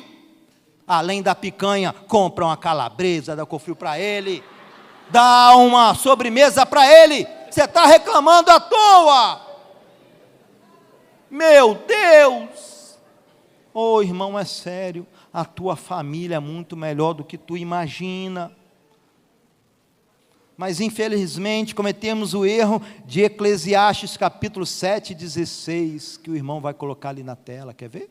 Além da picanha, compra uma calabresa, dá cofrio para ele, dá uma sobremesa para ele. Você está reclamando à toa. Meu Deus! Oh, irmão, é sério, a tua família é muito melhor do que tu imagina. Mas infelizmente cometemos o erro de Eclesiastes capítulo 7:16, que o irmão vai colocar ali na tela, quer ver?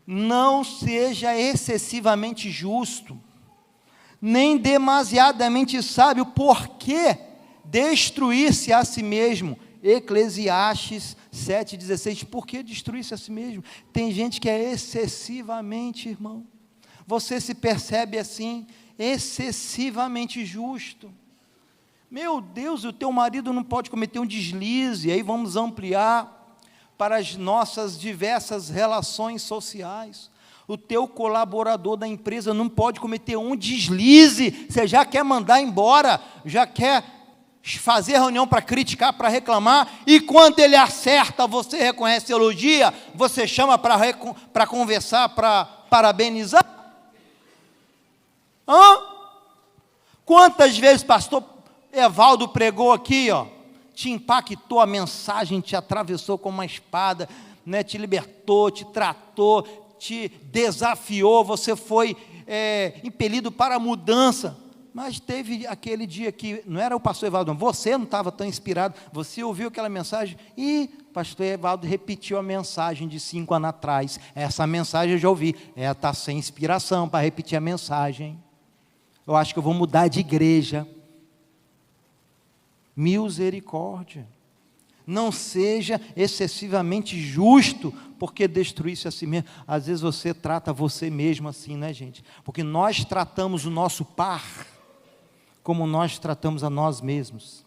Não seja excessivamente justo, nem demasiadamente sábio, porque destruir-se a si mesmo. Eclesiastes 7:16, por que destruir-se a si mesmo? Tem gente que é excessivamente, irmão, você se percebe assim, excessivamente justo. Meu Deus, o teu marido não pode cometer um deslize, aí vamos ampliar para as nossas diversas relações sociais. O teu colaborador da empresa não pode cometer um deslize, você já quer mandar embora, já quer fazer reunião para criticar, para reclamar, e quando ele acerta, você reconhece, elogia, você chama para conversar, para parabenizar. Quantas vezes pastor Evaldo pregou aqui, te impactou a mensagem, te atravessou como uma espada, né, te libertou, te tratou, te desafiou, você foi impelido para a mudança. Mas teve aquele dia que, não era o pastor Evaldo, não, você não estava tão inspirado, você ouviu aquela mensagem, e o pastor Evaldo repetiu a mensagem de 5 anos atrás. Essa mensagem eu já ouvi, está sem inspiração para repetir a mensagem. Eu acho que eu vou mudar de igreja. Misericórdia. Não seja excessivamente justo, porque destruir-se a si mesmo. Às vezes você trata você mesmo assim, né, gente? Porque nós tratamos o nosso par como nós tratamos a nós mesmos.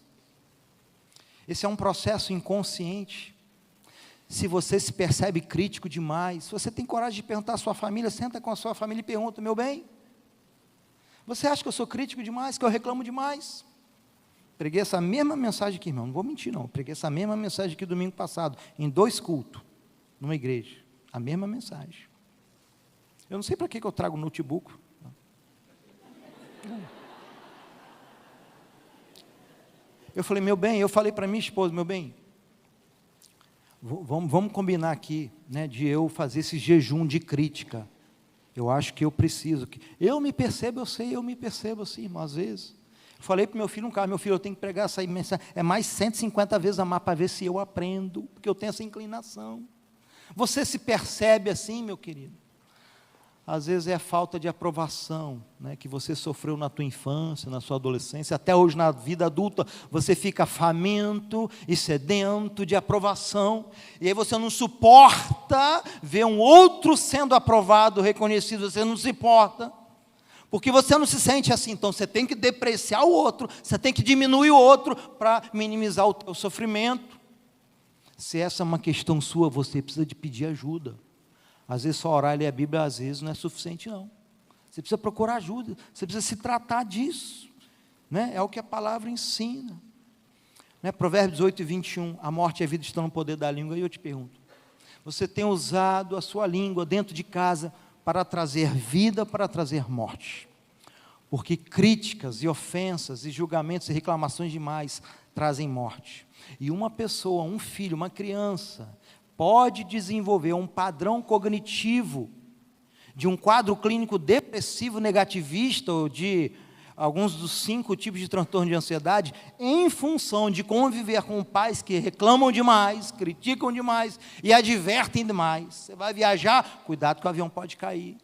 Esse é um processo inconsciente. Se você se percebe crítico demais, se você tem coragem de perguntar à sua família, senta com a sua família e pergunta: meu bem, você acha que eu sou crítico demais, que eu reclamo demais? Preguei essa mesma mensagem aqui, irmão, não vou mentir não, preguei essa mesma mensagem aqui domingo passado, em 2 cultos, numa igreja, a mesma mensagem. Eu não sei para que eu trago notebook. Eu falei: meu bem, eu falei para minha esposa: meu bem, vamos combinar aqui, né, de eu fazer esse jejum de crítica. Eu acho que eu preciso. Eu me percebo, eu me percebo assim, irmão, às vezes. Eu falei para o meu filho um cara: meu filho, eu tenho que pregar essa mensagem, é mais 150 vezes a mais para ver se eu aprendo, porque eu tenho essa inclinação. Você se percebe assim, meu querido? Às vezes é falta de aprovação, né, que você sofreu na tua infância, na sua adolescência, até hoje na vida adulta, você fica faminto e sedento de aprovação, e aí você não suporta ver um outro sendo aprovado, reconhecido, você não se importa, porque você não se sente assim, então você tem que depreciar o outro, você tem que diminuir o outro, para minimizar o teu sofrimento. Se essa é uma questão sua, você precisa de pedir ajuda. Às vezes só orar e ler a Bíblia, às vezes não é suficiente não. Você precisa procurar ajuda, você precisa se tratar disso, né? É o que a palavra ensina, né? Provérbios 8:21, a morte e a vida estão no poder da língua. E eu te pergunto, você tem usado a sua língua dentro de casa para trazer vida, para trazer morte? Porque críticas e ofensas e julgamentos e reclamações demais trazem morte. E uma pessoa, um filho, uma criança, pode desenvolver um padrão cognitivo de um quadro clínico depressivo, negativista, ou de alguns dos 5 tipos de transtorno de ansiedade em função de conviver com pais que reclamam demais, criticam demais e advertem demais. Você vai viajar, cuidado que o avião pode cair.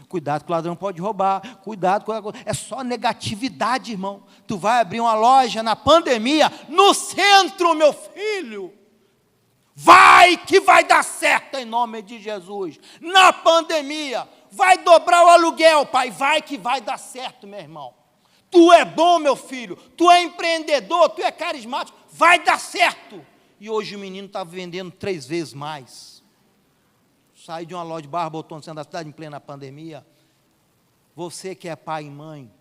Cuidado que o ladrão pode roubar, cuidado com... É só negatividade, irmão. Tu vai abrir uma loja na pandemia, no centro, meu filho. Vai que vai dar certo em nome de Jesus. Na pandemia, vai dobrar o aluguel, pai. Vai que vai dar certo, meu irmão. Tu é bom, meu filho. Tu é empreendedor, tu é carismático. Vai dar certo. E hoje o menino está vendendo 3 vezes mais. Saí de uma loja de Barra, botou no centro da cidade em plena pandemia. Você que é pai e mãe,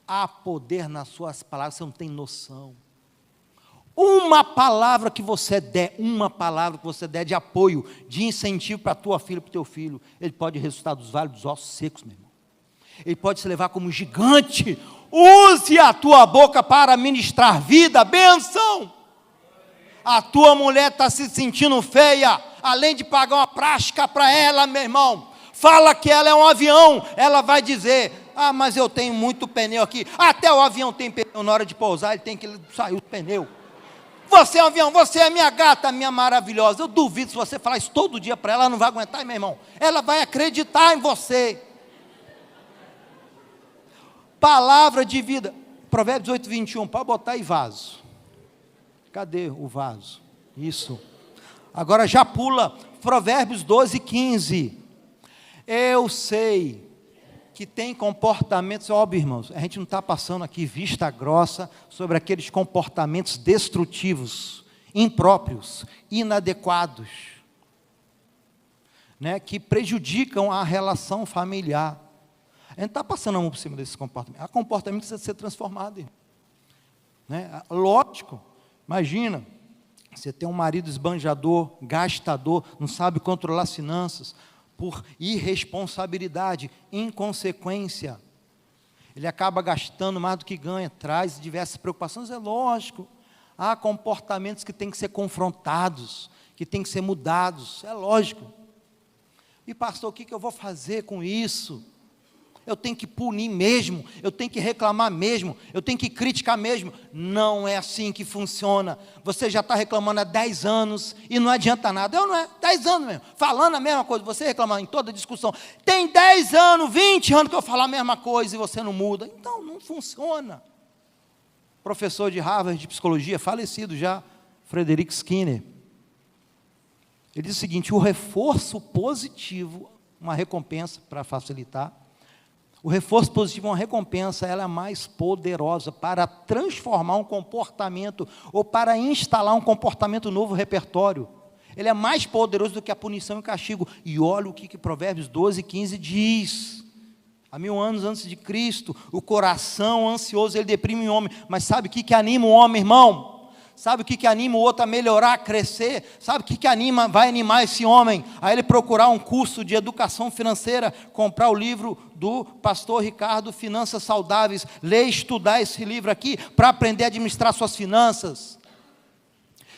há poder nas suas palavras, você não tem noção. Uma palavra que você der de apoio, de incentivo para a tua filha, para o teu filho, ele pode ressuscitar dos vales dos ossos secos, meu irmão. Ele pode se levar como gigante. Use a tua boca para ministrar vida, bênção. A tua mulher está se sentindo feia, além de pagar uma prática para ela, meu irmão, fala que ela é um avião, ela vai dizer, mas eu tenho muito pneu aqui, até o avião tem pneu, na hora de pousar, ele tem que sair o pneu. Você é um avião, você é minha gata, minha maravilhosa. Eu duvido, se você falar isso todo dia para ela, ela não vai aguentar, meu irmão, ela vai acreditar em você. Palavra de vida, Provérbios 8, 21, pode botar aí vaso. Cadê o vaso? Isso. Agora já pula, Provérbios 12, 15. Eu sei que tem comportamentos, óbvio, irmãos, a gente não está passando aqui vista grossa sobre aqueles comportamentos destrutivos, impróprios, inadequados, né, que prejudicam a relação familiar. A gente não está passando a mão por cima desses comportamentos. Há comportamento que precisa ser transformado, irmão. Né? Lógico. Imagina, você tem um marido esbanjador, gastador, não sabe controlar as finanças, por irresponsabilidade, inconsequência. Ele acaba gastando mais do que ganha, traz diversas preocupações, é lógico. Há comportamentos que têm que ser confrontados, que têm que ser mudados, é lógico. E pastor, o que eu vou fazer com isso? Eu tenho que punir mesmo, eu tenho que reclamar mesmo, eu tenho que criticar mesmo. Não é assim que funciona. Você já está reclamando há 10 anos e não adianta nada. Eu não é, 10 anos mesmo, falando a mesma coisa, você reclamando em toda discussão. Tem 10 anos, 20 anos que eu falo a mesma coisa e você não muda. Então não funciona. Professor de Harvard de psicologia, falecido já, Frederick Skinner. Ele diz o seguinte: o reforço positivo, uma recompensa para facilitar. O reforço positivo é uma recompensa, ela é mais poderosa para transformar um comportamento ou para instalar um comportamento novo no repertório. Ele é mais poderoso do que a punição e o castigo. E olha o que Provérbios 12, 15 diz. Há 1000 anos antes de Cristo, o coração ansioso, ele deprime o homem. Mas sabe o que anima o homem, irmão? Sabe o que anima o outro a melhorar, a crescer? Sabe o que vai animar esse homem? A ele procurar um curso de educação financeira, comprar o livro do pastor Ricardo, Finanças Saudáveis, ler e estudar esse livro aqui, para aprender a administrar suas finanças.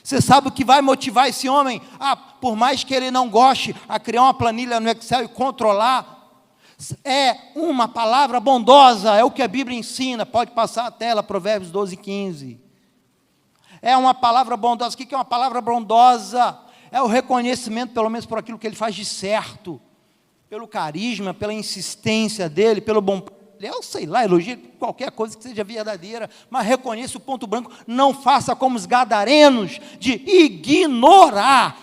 Você sabe o que vai motivar esse homem? Por mais que ele não goste, a criar uma planilha no Excel e controlar, é uma palavra bondosa, é o que a Bíblia ensina. Pode passar a tela, Provérbios 12, 15. É uma palavra bondosa. O que é uma palavra bondosa? É o reconhecimento, pelo menos por aquilo que ele faz de certo, pelo carisma, pela insistência dele, pelo bom... Eu sei lá, elogie qualquer coisa que seja verdadeira, mas reconheça o ponto branco. Não faça como os gadarenos, de ignorar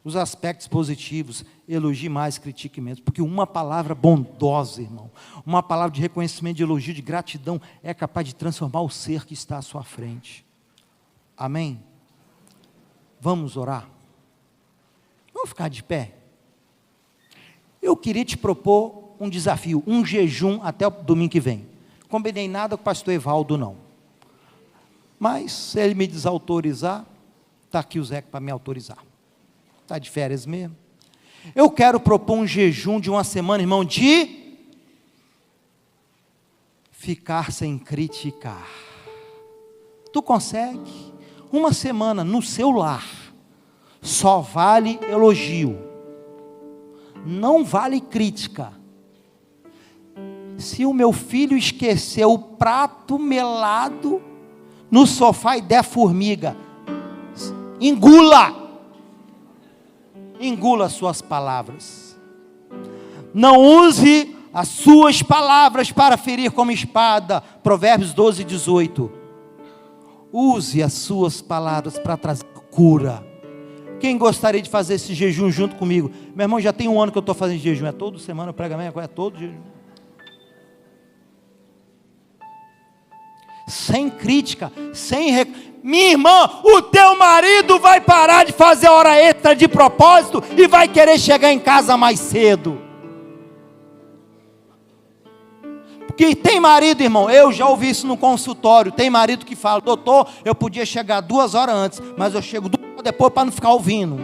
os aspectos positivos. Elogie mais, critique menos, porque uma palavra bondosa, irmão, uma palavra de reconhecimento, de elogio, de gratidão, é capaz de transformar o ser que está à sua frente. Amém? Vamos orar? Vamos ficar de pé? Eu queria te propor um desafio, um jejum até o domingo que vem. Combinei nada com o pastor Evaldo, não. Mas, se ele me desautorizar, está aqui o Zeca para me autorizar. Está de férias mesmo? Eu quero propor um jejum de uma semana, irmão, de ficar sem criticar. Tu consegue? Uma semana no seu lar, só vale elogio, não vale crítica. Se o meu filho esquecer o prato melado no sofá e der formiga, engula suas palavras. Não use as suas palavras para ferir como espada. Provérbios 12, 18. Use as suas palavras para trazer cura. Quem gostaria de fazer esse jejum junto comigo? Meu irmão, já tem 1 ano que eu estou fazendo jejum. É toda semana eu prego a mesma coisa, é todo jejum. Sem crítica, minha irmã, o teu marido vai parar de fazer hora extra de propósito e vai querer chegar em casa mais cedo. Porque tem marido, irmão, eu já ouvi isso no consultório, tem marido que fala: doutor, eu podia chegar 2 horas antes, mas eu chego 2 horas depois para não ficar ouvindo.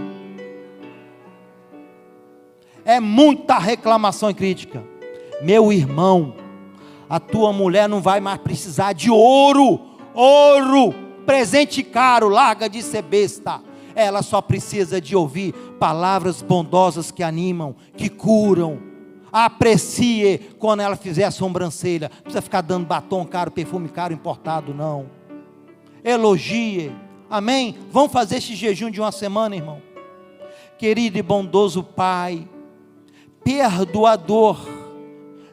É muita reclamação e crítica. Meu irmão, a tua mulher não vai mais precisar de ouro, presente caro, larga de ser besta. Ela só precisa de ouvir palavras bondosas que animam, que curam. Aprecie quando ela fizer a sobrancelha. Não precisa ficar dando batom caro, perfume caro importado, não. Elogie, amém? Vamos fazer esse jejum de 1 semana, irmão. Querido e bondoso Pai, perdoador,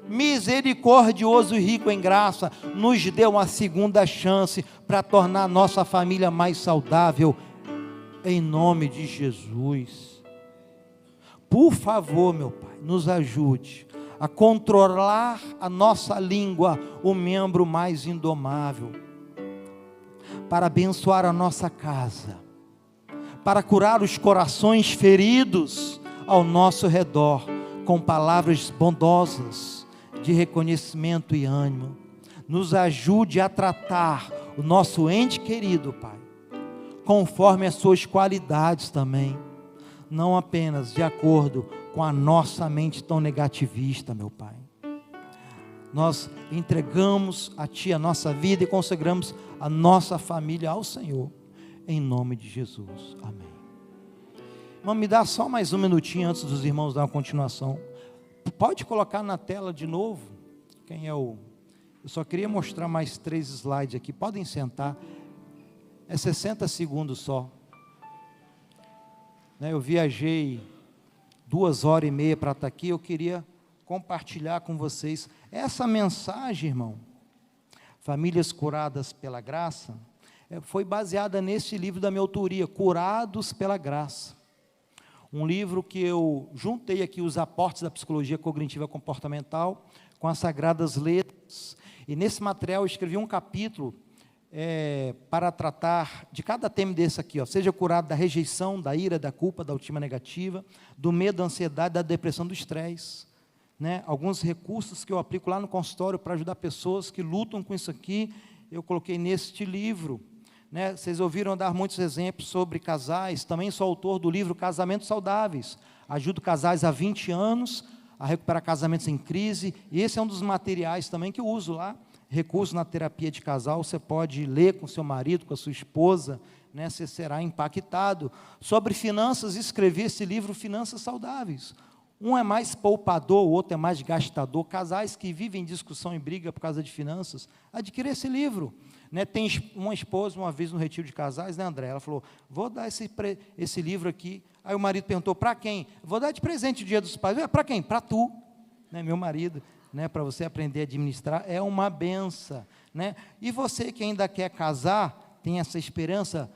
misericordioso e rico em graça, nos deu uma segunda chance para tornar nossa família mais saudável, em nome de Jesus. Por favor, meu Pai, nos ajude a controlar a nossa língua, o membro mais indomável, para abençoar a nossa casa, para curar os corações feridos ao nosso redor, com palavras bondosas, de reconhecimento e ânimo. Nos ajude a tratar o nosso ente querido, Pai, conforme as suas qualidades também, não apenas de acordo com a nossa mente tão negativista, meu Pai. Nós entregamos a Ti a nossa vida e consagramos a nossa família ao Senhor, em nome de Jesus, amém. Irmão, me dá só mais um minutinho antes dos irmãos dar uma continuação. Pode colocar na tela de novo, eu só queria mostrar mais 3 slides aqui, podem sentar, é 60 segundos só. Eu viajei 2h30 para estar aqui, eu queria compartilhar com vocês essa mensagem, irmão, Famílias Curadas pela Graça, foi baseada nesse livro da minha autoria, Curados pela Graça. Um livro que eu juntei aqui os aportes da psicologia cognitiva comportamental com as Sagradas Letras. E nesse material eu escrevi um capítulo para tratar de cada tema desse aqui, seja curado da rejeição, da ira, da culpa, da autoestima negativa, do medo, da ansiedade, da depressão, do estresse. Alguns recursos que eu aplico lá no consultório para ajudar pessoas que lutam com isso aqui, eu coloquei neste livro. Vocês ouviram dar muitos exemplos sobre casais, também sou autor do livro Casamentos Saudáveis, ajudo casais há 20 anos a recuperar casamentos em crise, e esse é um dos materiais também que eu uso lá, recurso na terapia de casal, você pode ler com seu marido, com a sua esposa, você será impactado. Sobre finanças, escrevi esse livro Finanças Saudáveis, um é mais poupador, o outro é mais gastador, casais que vivem em discussão e briga por causa de finanças, adquira esse livro. Tem uma esposa, uma vez no retiro de casais, André, ela falou, vou dar esse livro aqui, aí o marido perguntou, para quem? Vou dar de presente o Dia dos Pais. Para quem? Para tu, meu marido, para você aprender a administrar, é uma benção, e você que ainda quer casar, tem essa esperança,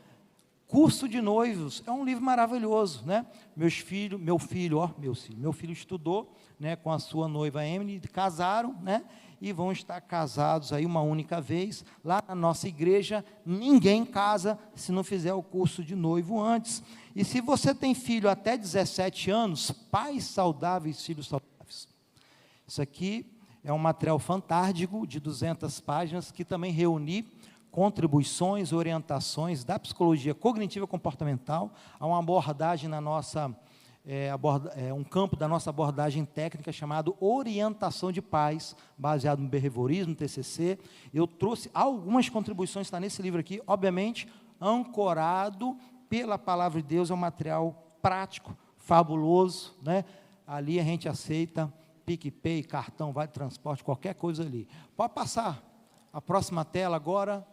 Curso de Noivos, é um livro maravilhoso, meu filho estudou, com a sua noiva Emily, casaram, e vão estar casados aí uma única vez. Lá na nossa igreja, ninguém casa se não fizer o curso de noivo antes. E se você tem filho até 17 anos, pais saudáveis, filhos saudáveis. Isso aqui é um material fantástico de 200 páginas, que também reuni contribuições, orientações da psicologia cognitiva comportamental, a uma abordagem na nossa, um campo da nossa abordagem técnica chamado orientação de pais, baseado no behaviorismo, TCC. Eu trouxe algumas contribuições, está nesse livro aqui, obviamente, ancorado pela palavra de Deus, é um material prático, fabuloso, Ali a gente aceita PicPay, cartão, vale transporte, qualquer coisa ali. Pode passar. A próxima tela agora.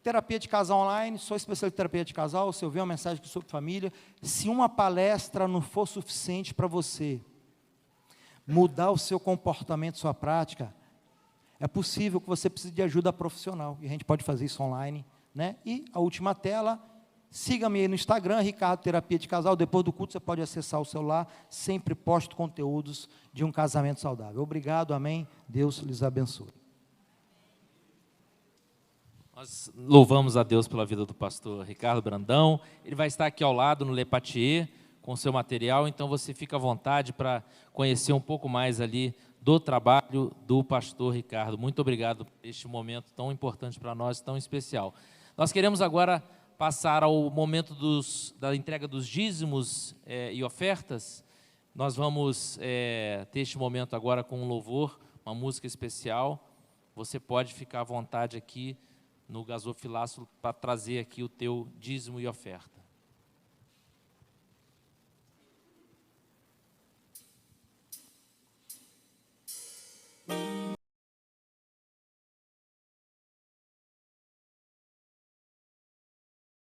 Terapia de casal online, sou especialista em terapia de casal, se eu ver uma mensagem sobre família, se uma palestra não for suficiente para você mudar o seu comportamento, sua prática, é possível que você precise de ajuda profissional, e a gente pode fazer isso online, né? E a última tela, siga-me aí no Instagram, Ricardo Terapia de Casal, depois do culto você pode acessar o celular, sempre posto conteúdos de um casamento saudável. Obrigado, amém, Deus lhes abençoe. Nós louvamos a Deus pela vida do pastor Ricardo Brandão. Ele vai estar aqui ao lado no Le Patier com o seu material, então você fica à vontade para conhecer um pouco mais ali do trabalho do pastor Ricardo. Muito obrigado por este momento tão importante para nós, tão especial. Nós queremos agora passar ao momento da entrega dos dízimos e ofertas. Nós vamos ter este momento agora com um louvor, uma música especial. Você pode ficar à vontade aqui no gasofilácio para trazer aqui o teu dízimo e oferta.